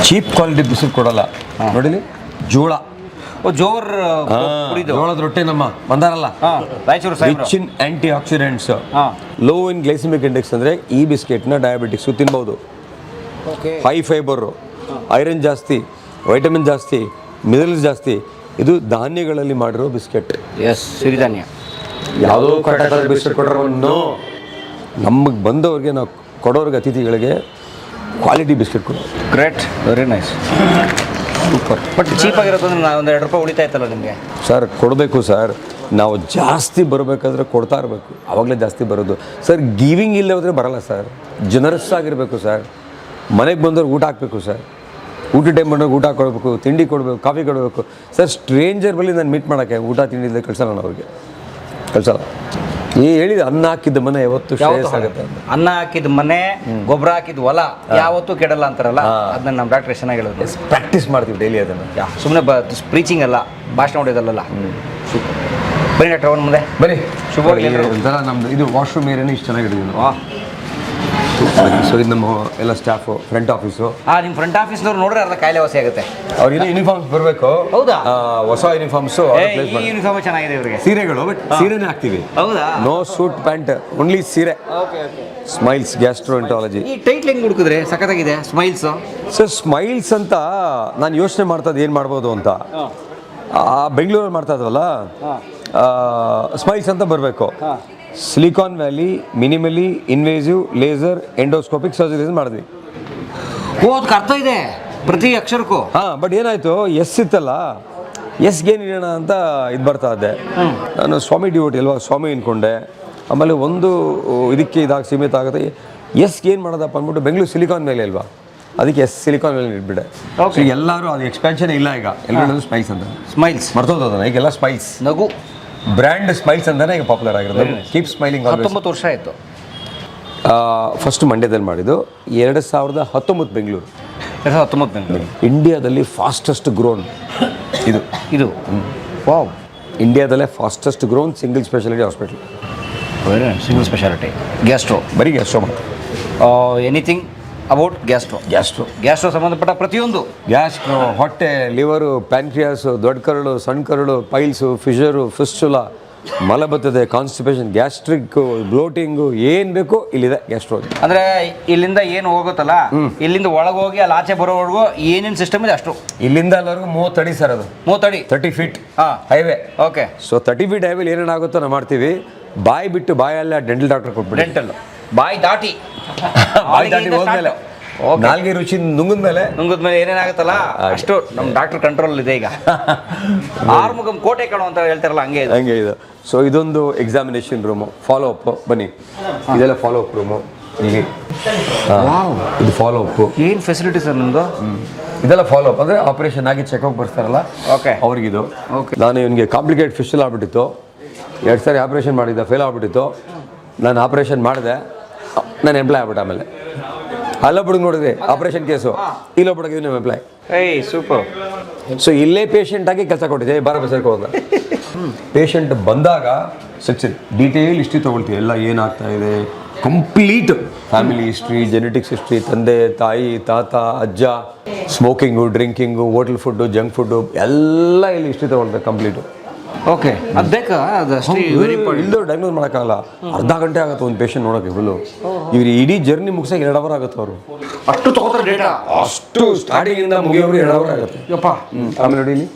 ಚೀಪ್ ಕ್ವಾಲಿಟಿ ಬಿಸ್ಕೆಟ್ ಕೊಡಲ್ಲ. ನೋಡಿಲಿ, ಜೋಳ, ಜೋರ್ ಪುಡಿದು ಜೋಳದ ರೊಟ್ಟೆ ನಮ್ಮ ಬಂದಾರಲ್ಲ, ರಾಯಚೂರು ಸಾಹೇಬ್ರು. ರಿಚ್ ಇನ್ ಆಂಟಿ ಆಕ್ಸಿಡೆಂಟ್ಸ್, ಹಾ. ಲೋ ಇನ್ ಗ್ಲೈಸಿಮಿಕ್ ಇಂಡೆಕ್ಸ್. ಅಂದರೆ ಈ ಬಿಸ್ಕೆಟ್ನ ಡಯಾಬಿಟಿಕ್ಸು ತಿನ್ಬೋದು. ಹೈ ಫೈಬರು, ಐರನ್ ಜಾಸ್ತಿ, ವೈಟಮಿನ್ ಜಾಸ್ತಿ, ಮಿನರಲ್ಸ್ ಜಾಸ್ತಿ. ಇದು ಧಾನ್ಯಗಳಲ್ಲಿ ಮಾಡಿರೋ ಬಿಸ್ಕೆಟ್. ಎಸ್, ಸಿರಿಧಾನ್ಯ. ಯಾವುದೋ ಕಟ್ಟಡ ಬಿಸ್ಕೆಟ್ ಕೊಟ್ಟರು ನಮಗೆ ಬಂದವ್ರಿಗೆ, ನಾವು ಕೊಡೋರಿಗೆ, ಅತಿಥಿಗಳಿಗೆ ಕ್ವಾಲಿಟಿ ಬಿಸ್ಕೆಟ್ ಕೊಡೋ. Great, very nice, super. But cheap ಆಗಿರೋದಂದ್ರೆ ನಾವು ಒಂದು 2 ರೂಪಾಯಿ ಉಳಿತಾ ಇತ್ತಲ್ಲ ನಿಮಗೆ. ಸರ್ ಕೊಡಬೇಕು ಸರ್, ನಾವು ಜಾಸ್ತಿ ಬರಬೇಕಾದ್ರೆ ಕೊಡ್ತಾ ಇರಬೇಕು, ಆವಾಗಲೇ ಜಾಸ್ತಿ ಬರೋದು ಸರ್. ಗಿವಿಂಗ್ ಇಲ್ಲೇ ಹೋದರೆ ಬರಲ್ಲ ಸರ್. ಜನರಸ್ ಆಗಿರಬೇಕು ಸರ್. ಮನೆಗೆ ಬಂದವ್ರಿಗೆ ಊಟ ಹಾಕಬೇಕು ಸರ್. ಊಟ ಟೈಮ್ ಬಂದಾಗ ಊಟ ಕೊಡಬೇಕು, ತಿಂಡಿ ಕೊಡಬೇಕು, ಕಾಫಿ ಕೊಡಬೇಕು ಸರ್. ಸ್ಟ್ರೇಂಜರ್ ಬಳಿ ನಾನು ಮೀಟ್ ಮಾಡೋಕ್ಕೆ ಊಟ ತಿಂಡಿ ಇಲ್ಲದೆ ಕಳ್ಸಲ್ಲ ನಾನು ಅವ್ರಿಗೆ, ಕಳ್ಸಲ್ಲ. ಹೇಳಿದ ಅನ್ನ ಹಾಕಿದ್ದ ಮನೆ ಯಾವತ್ತು ಶ್ರೇಯಸ್ ಆಗುತ್ತೆ. ಅನ್ನ ಹಾಕಿದ ಮನೆ, ಗೊಬ್ಬರ ಹಾಕಿದ ಹೊಲ ಯಾವತ್ತೂ ಕೆಡಲ್ಲ ಅಂತಾರಲ್ಲ, ಅದನ್ನ ನಮ್ಮ ಡಾಕ್ಟರ್ ಎಷ್ಟು ಚೆನ್ನಾಗಿ ಹೇಳೋದು. ಪ್ರಾಕ್ಟೀಸ್ ಮಾಡ್ತೀವಿ ಡೈಲಿ ಅದನ್ನು. ಸುಮ್ಮನೆ ಪ್ರೀಚಿಂಗ್ ಅಲ್ಲ, ಭಾಷಣ ಹೊಡೆಯೋದಲ್ಲ. ಸೂಪರ್. ಬನ್ನಿ ಡಾಕ್ಟರ್, ಅವ್ರ ಮುಂದೆ ಬನ್ನಿ. ಶುಭವಾಗಿ ಒಂಥರ ನಮ್ಮದು ಇದು ವಾಶ್ರೂಮ್ ಏರಿಯಾನೇ ಇಷ್ಟು ಚೆನ್ನಾಗಿಟ್ಟಿದ್ದೀವಿ ನಾವು. ವಾಹ್. ಸೊ ಇದು ನಮ್ಮ ಎಲ್ಲ ಸ್ಟಾಫು, ಫ್ರಂಟ್ ಆಫೀಸು. ನಿಮ್ಮ ಫ್ರಂಟ್ ಆಫೀಸ್ನವ್ರು ನೋಡ್ರೆ ಅರ್ಧ ಕಾಯಿಲೆ ವಾಸಿ ಆಗುತ್ತೆ. ಅವ್ರಿಗೆ ಯೂನಿಫಾರ್ಮ್ಸ್ ಬರಬೇಕು. ಹೌದಾ? ಹೊಸ ಯೂನಿಫಾರ್ಮ್ಸು ಈ ಯೂನಿಫಾರ್ಮ್ ಚೆನ್ನಾಗಿದೆ ಇವರಿಗೆ. ಸೀರೆಗಳು, ಬಟ್ ಸೀರೆನೇ ಹಾಕ್ತೀವಿ. ಹೌದಾ? ನೋ ಸೂಟ್ ಪ್ಯಾಂಟ್, ಓನ್ಲಿ ಸೀರೆ. ಸ್ಮೈಲ್ಸ್ ಗ್ಯಾಸ್ಟ್ರೋಎಂಟಾಲಜಿ. ಈ ಟೈಟ್ಲ್ ಹೆಂಗ್ ಹುಡುಕಿದ್ರೆ ಸಖತ್ತಾಗಿದೆ, ಸ್ಮೈಲ್ಸ್. ಸರ್ ಸ್ಮೈಲ್ಸ್ ಅಂತ ನಾನು ಯೋಚನೆ ಮಾಡ್ತದ್ದು ಏನು ಮಾಡ್ಬೋದು ಅಂತ. ಬೆಂಗಳೂರಲ್ಲಿ ಮಾಡ್ತಾ ಇದ್ವಲ್ಲ, ಸ್ಮೈಲ್ಸ್ ಅಂತ ಬರಬೇಕು. Silicon valley ಮಿನಿಮಲಿ invasive laser endoscopic surgeries ಮಾಡಿದ್ವಿ. ಅದಕ್ಕೆ ಅರ್ಥ ಇದೆ ಪ್ರತಿ ಅಕ್ಷರಕ್ಕೂ. ಬಟ್ ಏನಾಯಿತು, ಎಸ್ ಇತ್ತಲ್ಲ, ಎಸ್ಗೆ ನೀಡೋಣ ಅಂತ ಇದು ಬರ್ತಾ ಇದ್ದೆ. ನಾನು ಸ್ವಾಮಿ ಡಿವೋಟಿ ಅಲ್ವಾ, ಸ್ವಾಮಿ ಅನ್ಕೊಂಡೆ. ಆಮೇಲೆ ಒಂದು ಇದಕ್ಕೆ ಇದಾಗಿ ಸೀಮಿತ ಆಗುತ್ತೆ. ಎಸ್ಗೆ ಏನು ಮಾಡೋದಪ್ಪ ಅಂದ್ಬಿಟ್ಟು ಬೆಂಗಳೂರು ಸಿಲಿಕಾನ್ ವ್ಯಾಲಿ ಅಲ್ವಾ, ಅದಕ್ಕೆ ಎಸ್ ಸಿಲಿಕಾನ್ ವ್ಯಾಲಿ ಇಟ್ಬಿಟ್ಟೆ. ಸೊ ಎಲ್ಲರೂ ಅದು ಎಕ್ಸ್ಪ್ಯಾನ್ಷನ್ ಇಲ್ಲ ಈಗ, ಎಲ್ಲರೂ ಸ್ಮೈಲ್ಸ್ ಅಂತ. ಸ್ಮೈಲ್ಸ್ ಮರ್ತೋದನ್ನ ಈಗೆಲ್ಲ ಸ್ಮೈಲ್ಸ್. ನಗು ಬ್ರ್ಯಾಂಡ್ ಸ್ಮೈಲ್ಸ್ ಅಂತಾನೆ ಈಗ ಪಾಪ್ಯುಲರ್ ಆಗಿರೋದು. Keep smiling. 19 ವರ್ಷ ಆಯಿತು. ಫಸ್ಟ್ ಮಂಡ್ಯದಲ್ಲಿ ಮಾಡಿದ್ದು, 2019 ಬೆಂಗಳೂರು. 2019 ಬೆಂಗಳೂರು. ಇಂಡಿಯಾದಲ್ಲಿ ಫಾಸ್ಟೆಸ್ಟ್ ಗ್ರೋನ್ ಇದು. ಇದು ವಾವ್. ಇಂಡಿಯಾದಲ್ಲೇ fastest grown single speciality hospital. Single speciality gastro. ಬರೀ ಗ್ಯಾಸ್ಟ್ರೋ ಮಾತ್ರ. ಎನಿಥಿಂಗ್ ಅಬೌಟ್ ಗ್ಯಾಸ್ಟ್ರೋ ಸಂಬಂಧಪಟ್ಟ ಪ್ರತಿಯೊಂದು. ಗ್ಯಾಸ್ಟ್ರೋ, ಹೊಟ್ಟೆ, ಲಿವರು, ಪ್ಯಾನ್ಕ್ರಿಯಾಸು, ದೊಡ್ಡ ಕರಳು, ಸಣ್ಣ ಕರಳು, ಪೈಲ್ಸು, ಫಿಶರು, ಫಿಸ್ಟುಲಾ, ಮಲಬದ್ಧತೆ, ಕಾನ್ಸ್ಟಿಪೇಷನ್, ಗ್ಯಾಸ್ಟ್ರಿಕ್, ಬ್ಲೋಟಿಂಗು, ಏನು ಬೇಕೋ ಇಲ್ಲಿದೆ ಗ್ಯಾಸ್ಟ್ರೋ. ಅಂದರೆ ಇಲ್ಲಿಂದ ಏನು ಹೋಗುತ್ತಲ್ಲ, ಇಲ್ಲಿಂದ ಒಳಗೆ ಹೋಗಿ ಅಲ್ಲಿ ಆಚೆ ಬರೋವರೆಗೂ ಏನೇನು ಸಿಸ್ಟಮ್ ಇದೆ ಅಷ್ಟು. ಇಲ್ಲಿಂದ ಅಲ್ಲಿವರೆಗೂ 30 ಅಡಿ ಸರ್, ಅದು 30 ಅಡಿ, 30 ಫೀಟ್ ಹಾಂ, ಹೈವೇ. ಓಕೆ. ಸೊ 30 ಫೀಟ್ ಹೈವೇಲಿ ಏನೇನಾಗುತ್ತೋ ನಾವು ಮಾಡ್ತೀವಿ. ಬಾಯಿ ಬಿಟ್ಟು ಬಾಯಲ್ಲ ಡೆಂಟಲ್ ಡಾಕ್ಟರ್ ಕೊಟ್ಬಿಟ್ಟು, ಡೆಂಟಲ್ ಬಾಯಿ ದಾಟಿ ಬಾಯಿ ದಾಟಿ ಹೋದ್ಮೇಲೆ, ನಾಲ್ಗೆ ರುಚಿ ನುಂಗಿದ ಮೇಲೆ ಏನೇನಾಗುತ್ತಲ್ಲ ಅಷ್ಟು ನಮ್ಮ ಡಾಕ್ಟರ್ ಕಂಟ್ರೋಲ್ ಇದೆ ಈಗ. ಆರ್ಮುಗಂ ಕೋಟೆ ಕಾಣು ಅಂತ ಹೇಳ್ತಾರಲ್ಲ, ಹಂಗೆ ಇದು. ಸೊ ಇದೊಂದು ಎಕ್ಸಾಮಿನೇಷನ್ ರೂಮು, ಫಾಲೋ ಅಪ್. ಬನ್ನಿ, ಇದೆಲ್ಲ ಫಾಲೋ ಅಪ್ ರೂಮು. ಇಲ್ಲಿ ಇದು ಫಾಲೋ ಅಪ್. ಏನು ಫೆಸಿಲಿಟಿ ಸರ್ ನಿಮ್ಮದು? ಇದೆಲ್ಲ ಫಾಲೋ ಅಪ್ ಅಂದರೆ ಆಪರೇಷನ್ ಆಗಿ ಚೆಕಪ್ ಬರ್ತಾರಲ್ಲ, ಓಕೆ, ಅವ್ರಿಗಿದು. ನಾನು ಇವನಿಗೆ ಕಾಂಪ್ಲಿಕೇಟ್ ಫಿಶಲ್ ಆಗ್ಬಿಟ್ಟಿತ್ತು, 2 ಸಾರಿ ಆಪ್ರೇಷನ್ ಮಾಡಿದ್ದೆ, ಫೇಲ್ ಆಗ್ಬಿಟ್ಟಿತ್ತು. ನಾನು ಆಪ್ರೇಷನ್ ಮಾಡಿದೆ, ನಾನು ಎಂಪ್ಲಾಯ್ ಆಗ್ಬಿಟ್ಟೆ. ಆಮೇಲೆ ಅಲ್ಲೊಬ್ಬಡಿಗೆ ನೋಡಿದ್ರಿ ಆಪ್ರೇಷನ್ ಕೇಸು, ಇಲ್ಲೊಬ್ಬಡಿಗೆ ನೀವು ಎಂಪ್ಲಾಯ್. ಏಯ್ ಸೂಪರ್. ಸೊ ಇಲ್ಲೇ ಪೇಷಂಟ್ ಆಗಿ ಕೆಲಸ ಕೊಟ್ಟಿದ್ದೆ, ಬಾರ ಬಸಕ್ಕೆ ಹೋದ. ಪೇಷಂಟ್ ಬಂದಾಗ ಸೆಕ್ಷನ್ ಡೀಟೇಲ್ ಹಿಸ್ಟ್ರಿ ತೊಗೊಳ್ತೀವಿ, ಎಲ್ಲ ಏನಾಗ್ತಾ ಇದೆ, complete family history, genetics history, ತಂದೆ ತಾಯಿ ತಾತ ಅಜ್ಜ, smoking, drinking, hotel food, junk food ಎಲ್ಲ ಇಲ್ಲಿ ಹಿಸ್ಟ್ರಿ ತೊಗೊಳ್ತಾರೆ ಕಂಪ್ಲೀಟು. ಓಕೆ, ಅದು ಬೇಕಾ? ಇಲ್ಲೂ ಡಯಾಗ್ನೋಸ್ ಮಾಡೋಕ್ಕಾಗಲ್ಲ, ಅರ್ಧ ಗಂಟೆ ಆಗುತ್ತೆ ಒಂದು ಪೇಷಂಟ್ ನೋಡೋಕೆ. ಫುಲ್ಲು ಇವ್ರು ಇಡೀ ಜರ್ನಿ ಮುಗಿಸೋಕೆ 2 ಅವರ್ ಆಗುತ್ತೆ. ಅವರು ಅಷ್ಟು ತಗೋತಾರೆ ಡೇಟಾ, ಅಷ್ಟು ಸ್ಟಾರ್ಟಿಂಗಿಂದ ಮುಗಿಯೋರು 2 ಅವರ್ ಆಗುತ್ತೆ. ಯಪ್ಪ. ಆಮೇಲೆ ನೋಡಿ ಇಲ್ಲಿ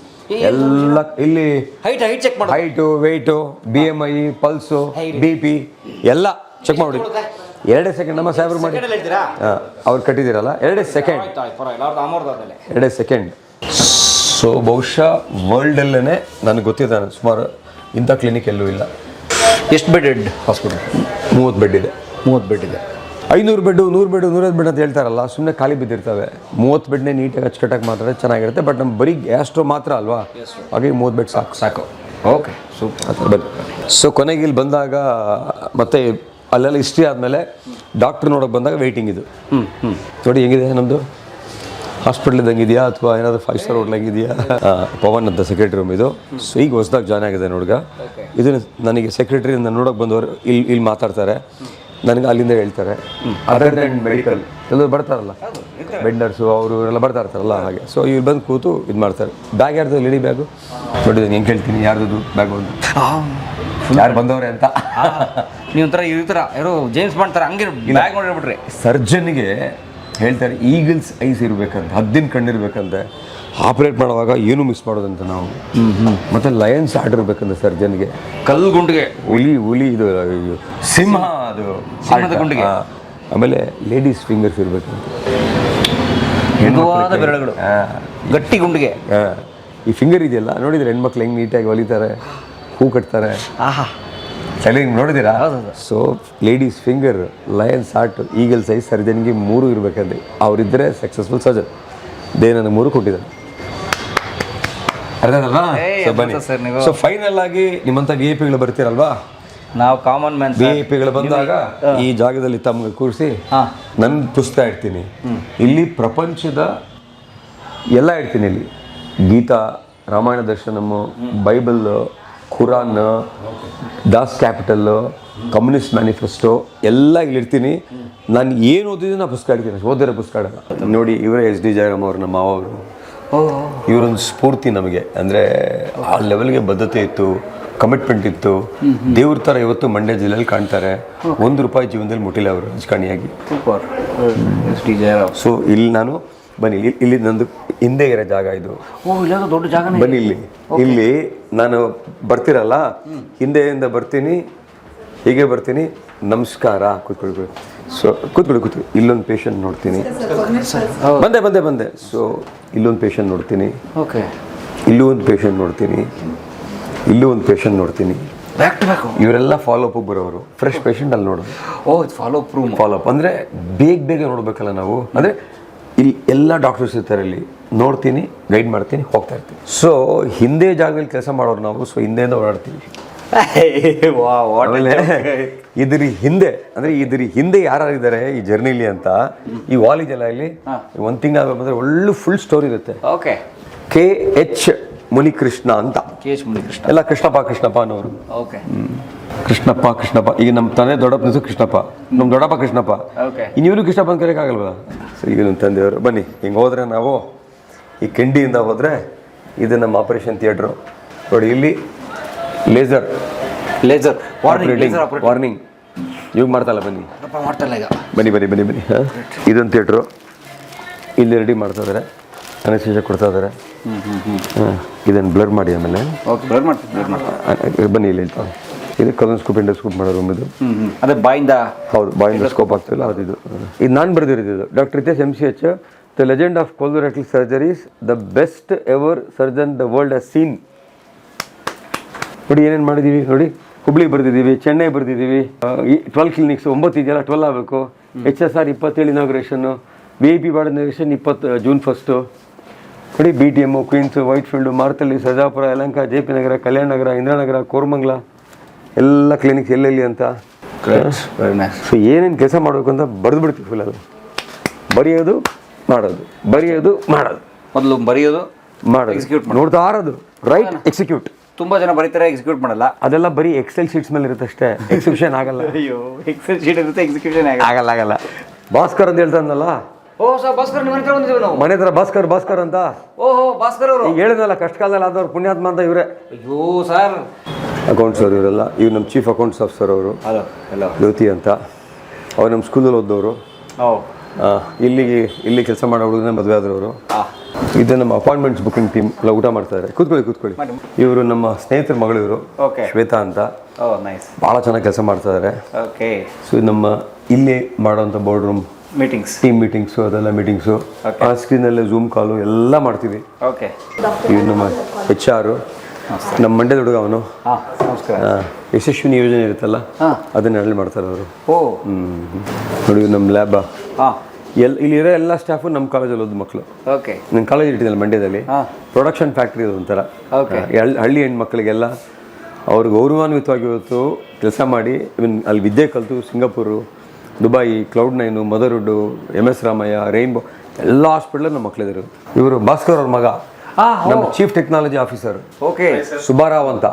ಎಲ್ಲ, ಇಲ್ಲಿ ಹೈಟ್ ಚೆಕ್ ಮಾಡಿ, height, weight, BMI, pulse, BP ಎಲ್ಲ ಚೆಕ್ ಮಾಡಿ. 2 ಸೆಕೆಂಡ್ ನಮ್ಮ ಸಾಹೇಬ್ರು ಮಾಡಿ. ಅವ್ರು ಕಟ್ಟಿದ್ದೀರಲ್ಲ, 2 ಸೆಕೆಂಡ್, 2 ಸೆಕೆಂಡ್. ಸೊ ಬಹುಶಃ ವರ್ಲ್ಡಲ್ಲೇ ನನಗೆ ಗೊತ್ತಿದೆ, ಸುಮಾರು ಇಂಥ ಕ್ಲಿನಿಕ್ ಎಲ್ಲೂ ಇಲ್ಲ. ಎಷ್ಟು ಬೆಡ್ ಹಾಸ್ಪಿಟಲ್? 30 ಬೆಡ್ ಇದೆ. 30 ಬೆಡ್ ಇದೆ. 500 ಬೆಡ್ಡು, 100 ಬೆಡ್ಡು, 150 ಬೆಡ್ ಅಂತ ಹೇಳ್ತಾರಲ್ಲ, ಸುಮ್ಮನೆ ಖಾಲಿ ಬಿದ್ದಿರ್ತವೆ. 30 ಬೆಡ್ನೇ ನೀಟಾಗಿ ಅಚ್ಚುಕಟ್ಟಾಗಿ ಮಾತ್ರ ಚೆನ್ನಾಗಿರುತ್ತೆ. ಬಟ್ ನಮ್ಮ ಬರೀ ಗ್ಯಾಸ್ಟ್ರೋ ಮಾತ್ರ ಅಲ್ವಾ, ಹಾಗೆ 30 ಬೆಡ್ ಸಾಕು. Okay, super. ಬನ್ನಿ. ಸೊ ಕೊನೆಗೆ ಇಲ್ಲಿ ಬಂದಾಗ ಮತ್ತೆ ಅಲ್ಲೆಲ್ಲ ಹಿಸ್ಟ್ರಿ ಆದಮೇಲೆ ಡಾಕ್ಟ್ರ್ ನೋಡೋಕೆ ಬಂದಾಗ ವೆಯ್ಟಿಂಗ್ ಇದು. ನೋಡಿ ಹೆಂಗಿದೆ ನಮ್ಮದು ಹಾಸ್ಪಿಟ್ಲ್ ಇದ್ದಂಗೆ ಇದೆಯಾ ಅಥವಾ ಏನಾದರೂ 5 ಸ್ಟಾರ್ ಹೋಟ್ಲ್ ಆಗಿದೆಯಾ? ಪವನ್ ಅಂತ ಸೆಕ್ರೆಟರಿ ರೂಮ್ ಇದು. ಸೊ ಈಗ ಹೊಸದಾಗಿ ಜಾಯ್ನ್ ಆಗಿದೆ ನೋಡ್ಗ. ಇದು ನನಗೆ ಸೆಕ್ರೆಟರಿ ನೋಡೋಕೆ ಬಂದವರು ಇಲ್ಲಿ ಮಾತಾಡ್ತಾರೆ. ನನಗೆ ಅಲ್ಲಿಂದ ಹೇಳ್ತಾರೆ ಅದರ್ ದೆನ್ ಮೆಡಿಕಲ್ ಎಲ್ಲರೂ ಬರ್ತಾರಲ್ಲ ಬೆಂಡರ್ಸು ಅವರು ಎಲ್ಲ ಬರ್ತಾ ಇರ್ತಾರಲ್ಲ ಹಾಗೆ. ಸೊ ಇವ್ರು ಬಂದು ಕೂತು ಇದು ಮಾಡ್ತಾರೆ. ಬ್ಯಾಗ್ ಯಾರ್ದು ಲೇಡಿ ಬ್ಯಾಗು ನೋಡಿದ್ದೀನಿ, ಹೆಂಗೆ ಕೇಳ್ತೀನಿ ಯಾರ್ದು ಬ್ಯಾಗು ಅಂತ, ಯಾರು ಬಂದವ್ರೆ ಅಂತ. ನೀವು ಒಂಥರ ಈ ಥರ ಯಾರೋ ಜೇಮ್ಸ್ ಬಾಂಡ್ ಥರ ಹಂಗೆ ಬ್ಯಾಗ್ ನೋಡಿಬಿಟ್ರಿ. ಸರ್ಜನ್ಗೆ ಹೇಳ್ತಾರೆ ಈಗಲ್ಸ್ ಐಸ್ ಇರಬೇಕಂತ, ಹದ್ದಿನ ಕಣ್ಣಿರ್ಬೇಕಂತೆ, ಆಪ್ರೇಟ್ ಮಾಡುವಾಗ ಏನು ಮಿಸ್ ಮಾಡೋದಂತ ನಾವು. ಮತ್ತೆ ಲಯನ್ಸ್ ಆಡಿರ್ಬೇಕಂತ ಸರ್ಜನ್ಗೆ, ಕಲ್ಗುಂಡಿಗೆ ಹುಲಿ ಇದು ಸಿಂಹ, ಅದು ಸಿಂಹದ ಗುಂಡಿಗೆ. ಆಮೇಲೆ ಲೇಡೀಸ್ ಫಿಂಗರ್ಸ್ ಇರಬೇಕಂತ, ಮೃದುವಾದ ಬೆರಳುಗಳು, ಗಟ್ಟಿ ಗುಂಡಿಗೆ. ಈ ಫಿಂಗರ್ ಇದೆಯಲ್ಲ ನೋಡಿದ್ರೆ ಹೆಣ್ಮಕ್ಳು ಹೆಂಗೆ ನೀಟಾಗಿ ಹೊಲಿತಾರೆ, ಹೂ ಕಟ್ತಾರೆ, ಆಹಾ ಹಿಂಗೆ ನೋಡಿದ್ದೀರಾ? ಹೌದೌದು. So ladies finger, lion's heart, eagle eyes ಸರ್ಜನ್ಗೆ 3 ಇರಬೇಕಂದ್ರೆ ಅವರಿದ್ದರೆ ಸಕ್ಸಸ್ಫುಲ್ ಸರ್ಜನ್. ದೇ ನನಗೆ 3 ಕೊಟ್ಟಿದ್ದಾರೆ. ಅರ್ಥ ಆಯ್ತಲ್ವಾ? ಸೊ ಬನ್ನಿ. ಸೊ ಫೈನಲ್ ಆಗಿ ನಿಮ್ಮಂಥ ವಿ ಐ ಪಿಗಳು ಬರ್ತೀರಲ್ವಾ, ನಾವು ಕಾಮನ್ ಮ್ಯಾನ್ ವಿ ಐ ಪಿಗಳು ಬಂದಾಗ ಈ ಜಾಗದಲ್ಲಿ ತಮ್ಗೆ ಕೂರಿಸಿ ನನ್ನ ಪುಸ್ತಕ ಇಡ್ತೀನಿ. ಇಲ್ಲಿ ಪ್ರಪಂಚದ ಎಲ್ಲ ಇಡ್ತೀನಿ. ಇಲ್ಲಿ ಗೀತಾ, ರಾಮಾಯಣ ದರ್ಶನಮು, Bible, Quran, Das Kapital, Communist Manifesto ಎಲ್ಲ ಇಲ್ಲಿರ್ತೀನಿ. ನಾನು ಏನು ಓದಿದ್ದೀನಿ ನಾ ಪುಸ್ತಕ ಇಡ್ತೀನಿ, ಓದಿರೋ ಪುಸ್ತಕ ಇಡಲ್ಲ. ನೋಡಿ ಇವರೇ ಎಸ್ ಡಿ ಜಯರಾಮ್ ಅವರು, ನಮ್ಮ ಮಾವ ಅವರು. ಇವರೊಂದು ಸ್ಫೂರ್ತಿ ನಮಗೆ. ಅಂದರೆ ಆ ಲೆವೆಲ್ಗೆ ಬದ್ಧತೆ ಇತ್ತು, ಕಮಿಟ್ಮೆಂಟ್ ಇತ್ತು. ದೇವ್ರ ಥರ ಇವತ್ತು ಮಂಡ್ಯ ಜಿಲ್ಲೆಯಲ್ಲಿ ಕಾಣ್ತಾರೆ. ₹1 ಜೀವನದಲ್ಲಿ ಮುಟ್ಟಿಲ್ಲ ಅವರು ರಾಜಕಾರಣಿಯಾಗಿ. Super S D Jayaram. So ಇಲ್ಲಿ ನಾನು ಬನ್ನಿ, ಇಲ್ಲಿ ನಂದು ಹಿಂದೆ ಇರೋ ಜಾಗ ಇದು. ಇಲ್ಲ ದೊಡ್ಡ ಜಾಗ. ಬನ್ನಿ ಇಲ್ಲಿ ನಾನು ಬರ್ತಿರಲ್ಲ, ಹಿಂದೆಯಿಂದ ಬರ್ತೀನಿ, ಹೀಗೆ ಬರ್ತೀನಿ, ನಮಸ್ಕಾರ, ಕೂತ್ಕೊಳ್ಳಿ. ಸೊ ಕೂತ್ಕೊಳ್ಳಿ. ಇಲ್ಲೊಂದು ಪೇಷಂಟ್ ನೋಡ್ತೀನಿ, ಬಂದೆ. ಸೊ ಇಲ್ಲೊಂದು ಪೇಷಂಟ್ ನೋಡ್ತೀನಿ, ಓಕೆ. ಇಲ್ಲೂ ಒಂದು ಪೇಷಂಟ್ ನೋಡ್ತೀನಿ, ಇಲ್ಲೂ ಒಂದು ಪೇಷಂಟ್ ನೋಡ್ತೀನಿ. ಬ್ಯಾಕ್ ಟು ಬ್ಯಾಕ್ ಇವರೆಲ್ಲ ಫಾಲೋಅಪ್ ಬರೋರು. ಫ್ರೆಶ್ ಪೇಷಂಟ್ ಅಲ್ಲಿ ನೋಡೋದು. ಇದು ಫಾಲೋಅಪ್ ರೂಮ್. ಫಾಲೋಅಪ್ ಅಂದರೆ ಬೇಗ ನೋಡ್ಬೇಕಲ್ಲ ನಾವು. ಅಂದರೆ ಇಲ್ಲಿ ಎಲ್ಲ ಡಾಕ್ಟರ್ಸ್ ಇರ್ತಾರೆ, ಇಲ್ಲಿ ನೋಡ್ತೀನಿ, ಗೈಡ್ ಮಾಡ್ತೀನಿ, ಹೋಗ್ತಾ ಇರ್ತೀನಿ. ಸೊ ಹಿಂದೆ ಜಾಗದಲ್ಲಿ ಕೆಲಸ ಮಾಡೋರು ನಾವು. ಸೊ ಹಿಂದೆಯಿಂದ ಓಡಾಡ್ತೀವಿ. ಆಮೇಲೆ ಇದ್ರ ಹಿಂದೆ ಯಾರಿದ್ದಾರೆ ಈ ಜರ್ನಿಲಿ ಅಂತ ಈ ವಾಲ್ ಇದೆಯಲ್ಲ, ಇಲ್ಲಿ ಒಂದು ತಿಂಗಳು ಆಗಬೇಕಂದ್ರೆ ಒಳ್ಳೆ ಫುಲ್ ಸ್ಟೋರಿ ಇರುತ್ತೆ. ಓಕೆ. KH ಮುನಿಕೃಷ್ಣ ಅಂತ. KH ಮುನಿಕೃಷ್ಣ ಎಲ್ಲ ಕೃಷ್ಣಪ್ಪ ಅನ್ನೋರು. ಓಕೆ. ಕೃಷ್ಣಪ್ಪ. ಈಗ ನಮ್ಮ ತಂದೆ ದೊಡ್ಡಪ್ಪ ಹೆಸರು ಕೃಷ್ಣಪ್ಪ, ನಮ್ಮ ದೊಡ್ಡಪ್ಪ ಕೃಷ್ಣಪ್ಪ. ಓಕೆ. ಇನ್ನಿವರು ಕೃಷ್ಣಪ್ಪ ಅಂತ ಕರೆಯೋಕ್ಕಾಗಲ್ವಾ? ಸೊ ಈಗ ನಮ್ಮ ತಂದೆಯವರು. ಬನ್ನಿ, ಹಿಂಗೆ ಹೋದ್ರೆ ನಾವು ಈ ಕೆಂಡಿಯಿಂದ ಹೋದರೆ ಇದು ನಮ್ಮ ಆಪರೇಷನ್ ಥಿಯೇಟ್ರು. ನೋಡಿ ಇಲ್ಲಿ ಲೇಸರ್ ವಾರ್ನಿಂಗ್ ಇವಾಗ ಮಾಡ್ತಲ್ಲ. ಬನ್ನಿ ಮಾಡ್ತಲ್ಲ ಈಗ. ಬನ್ನಿ. ಇದೊಂದು ಥಿಯೇಟ್ರು. ಇಲ್ಲಿ ರೆಡಿ ಮಾಡ್ತಾ ಇದ್ದಾರೆ, ಅನಸ್ತೇಷಿಯಾ ಕೊಡ್ತಾ ಇದ್ದಾರೆ. ಇದನ್ನು ಬ್ಲರ್ ಮಾಡಿ. ಆಮೇಲೆ ಬನ್ನಿ ಇಲ್ಲಿ ಇದು ಕಲೋನ್ಸ್ಕೋಪ್ ಎಂಡೋಸ್ಕೋಪ್ ಮಾಡೋ ರೂಮ್ ಇದು. ಅದೇ ಬಾಯಿಂದ. ಹೌದು, ಬಾಯಿಂದ ಸ್ಕೋಪ್ ಆಗ್ತಿಲ್ಲ ಅದು. ಇದು ನಾನು ಬರೆದಿರೋದು. Doctor Ritesh MCH, the legend of colorectal surgeries, the best ever surgeon the world has seen. ನೋಡಿ ಏನೇನು ಮಾಡಿದ್ದೀವಿ ನೋಡಿ. ಹುಬ್ಳಿ ಬರೆದಿದ್ದೀವಿ, ಚೆನ್ನೈ ಬರೆದಿದ್ದೀವಿ, 12 ಕ್ಲಿನಿಕ್ಸ್, 9 ಇದೆಯಲ್ಲ, 12 ಆಗಬೇಕು. HSR 27 ಇನಾಗ್ರೇಷನ್ನು, VIP ಬಾರ್ಡ್ ಇನಾಗ್ರೇಷನ್ 20 ಜೂನ್ 1. ನೋಡಿ BTM, Queens, Whitefield, Marathahalli, Sarjapur, Yelahanka, JP Nagar, Kalyan Nagar, Indiranagar, Koramangala, ಎಲ್ಲ ಕ್ಲಿನಿಕ್ಸ್ ಎಲ್ಲೆಲ್ಲಿ ಅಂತ. ಸೊ ಏನೇನು ಕೆಲಸ ಮಾಡಬೇಕು ಅಂತ ಬರೆದು ಬಿಡ್ತೀವಿ ಫುಲ್. ಬರೆಯೋದು ಮಾಡೋದು ಮೊದಲು ಬರೆಯೋದು ಮಾಡೋದು, ನೋಡ್ತಾ ಇರೋದು, ರೈಟ್, ಎಕ್ಸಿಕ್ಯೂಟ್. ತುಂಬಾ ಜನ ಬರೀತಾರೆ, ಎಕ್ಸಿಕ್ಯೂಟ್ ಮಾಡಲ್ಲ. ಅದೆಲ್ಲ ಬರೀ ಎಕ್ಸೆಲ್ ಶೀಟ್ಸ್ ಮೇಲೆ ಇರುತ್ತೆ ಅಷ್ಟೇ, ಎಕ್ಸಿಕ್ಯೂಷನ್ ಆಗಲ್ಲ. ಅಯ್ಯೋ, ಎಕ್ಸೆಲ್ ಶೀಟ್ ಇರುತ್ತೆ, ಎಕ್ಸಿಕ್ಯೂಷನ್ ಆಗಲ್ಲ. ಭಾಸ್ಕರ್ ಅಂತ ಹೇಳ್ತಾನಲ್ಲ, ಭಾಸ್ಕರ್ ನಿಮ್ಮ ಹತ್ರ ಬಂದಿದ್ದೀವಿ ನಾವು. ಮನೆ ಹತ್ರ ಭಾಸ್ಕರ್ ಅಂತ. ಓಹೋ, ಭಾಸ್ಕರ್ ಅವರು. ಈಗ ಹೇಳಿದ್ನಲ್ಲ, ಕಷ್ಟ ಕಾಲದಲ್ಲಿ ಆದವ್ರು ಪುಣ್ಯಾತ್ಮ ಅಂತ ಇವರೇ. ಅಯ್ಯೋ ಸರ್, ಅಕೌಂಟ್ಸ್ ಅವರು ಇವರೆಲ್ಲ. ಇವ್ರು ನಮ್ಮ ಚೀಫ್ ಅಕೌಂಟ್ಸ್ ಆಫೀಸರ್ ಅವರು, ಜ್ಯೋತಿ ಅಂತ. ಅವ್ರು ನಮ್ಮ ಸ್ಕೂಲಲ್ಲಿ ಓದೋರು. ಇಲ್ಲಿ ಕೆಲಸ ಮಾಡೋ ಹುಡುಗನ ಮದುವೆ ಆದವರು. ಇದು ನಮ್ಮ ಅಪಾಯಿಂಟ್ಮೆಂಟ್ಸ್ ಬುಕಿಂಗ್ ಟೀಮ್ ಎಲ್ಲ ಊಟ ಮಾಡ್ತಾರೆ. ಕೂತ್ಕೊಳ್ಳಿ. ಇವರು ನಮ್ಮ ಸ್ನೇಹಿತರ ಮಗಳು, ಇವರು ಶ್ವೇತಾ ಅಂತ. ಭಾಳ ಚೆನ್ನಾಗಿ ಕೆಲಸ ಮಾಡ್ತಾ ಇದ್ದಾರೆ. ಸೊ ನಮ್ಮ ಇಲ್ಲಿ ಮಾಡೋಂಥ board room meetings, team meetings, ಅದೆಲ್ಲ ಮೀಟಿಂಗ್ಸು ಆ ಸ್ಕ್ರೀನಲ್ಲೇ ಝೂಮ್ ಕಾಲು ಎಲ್ಲ ಮಾಡ್ತೀವಿ. ಇವ್ರು ನಮ್ಮ HR, ನಮ್ಮ ಮಂಡ್ಯದ ಹುಡುಗ ಅವನು. ಯಶಸ್ವಿನಿ ಯೋಜನೆ ಇರುತ್ತಲ್ಲ, ಅದನ್ನ ಹ್ಯಾಂಡಲ್ ಮಾಡ್ತಾರೆ ಅವರು. ನೋಡಿ ನಮ್ಮ ಲ್ಯಾಬ. ಇಲ್ಲಿರೋ ಎಲ್ಲ ಸ್ಟಾಫು ನಮ್ಮ ಕಾಲೇಜಲ್ಲಿ ಓದ್ ಮಕ್ಕಳು. ನನ್ನ ಕಾಲೇಜ್ ಇಟ್ಟಿದ್ದಲ್ಲ ಮಂಡ್ಯದಲ್ಲಿ, ಪ್ರೊಡಕ್ಷನ್ ಫ್ಯಾಕ್ಟ್ರಿ ಅದು ಒಂಥರ. ಹಳ್ಳಿ ಹೆಣ್ಮಕ್ಳಿಗೆಲ್ಲ ಅವ್ರು ಗೌರವಾನ್ವಿತವಾಗಿ ಇವತ್ತು ಕೆಲಸ ಮಾಡಿ ಅಲ್ಲಿ ವಿದ್ಯೆ ಕಲಿತು Singapore, Dubai, Cloud9, Motherhood, MS Ramaiah, Rainbow ಎಲ್ಲ ಹಾಸ್ಪಿಟ್ಲಲ್ಲಿ ನಮ್ಮ ಮಕ್ಕಳಿದ್ರು. ಇವರು ಭಾಸ್ಕರ್ ಅವ್ರ ಮಗ, ನಮ್ಮ ಚೀಫ್ ಟೆಕ್ನಾಲಜಿ ಆಫೀಸರ್. ಸುಬ್ಬಾರಾವ್ ಅಂತ.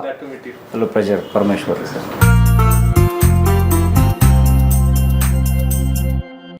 ಪರಮೇಶ್ವರ್.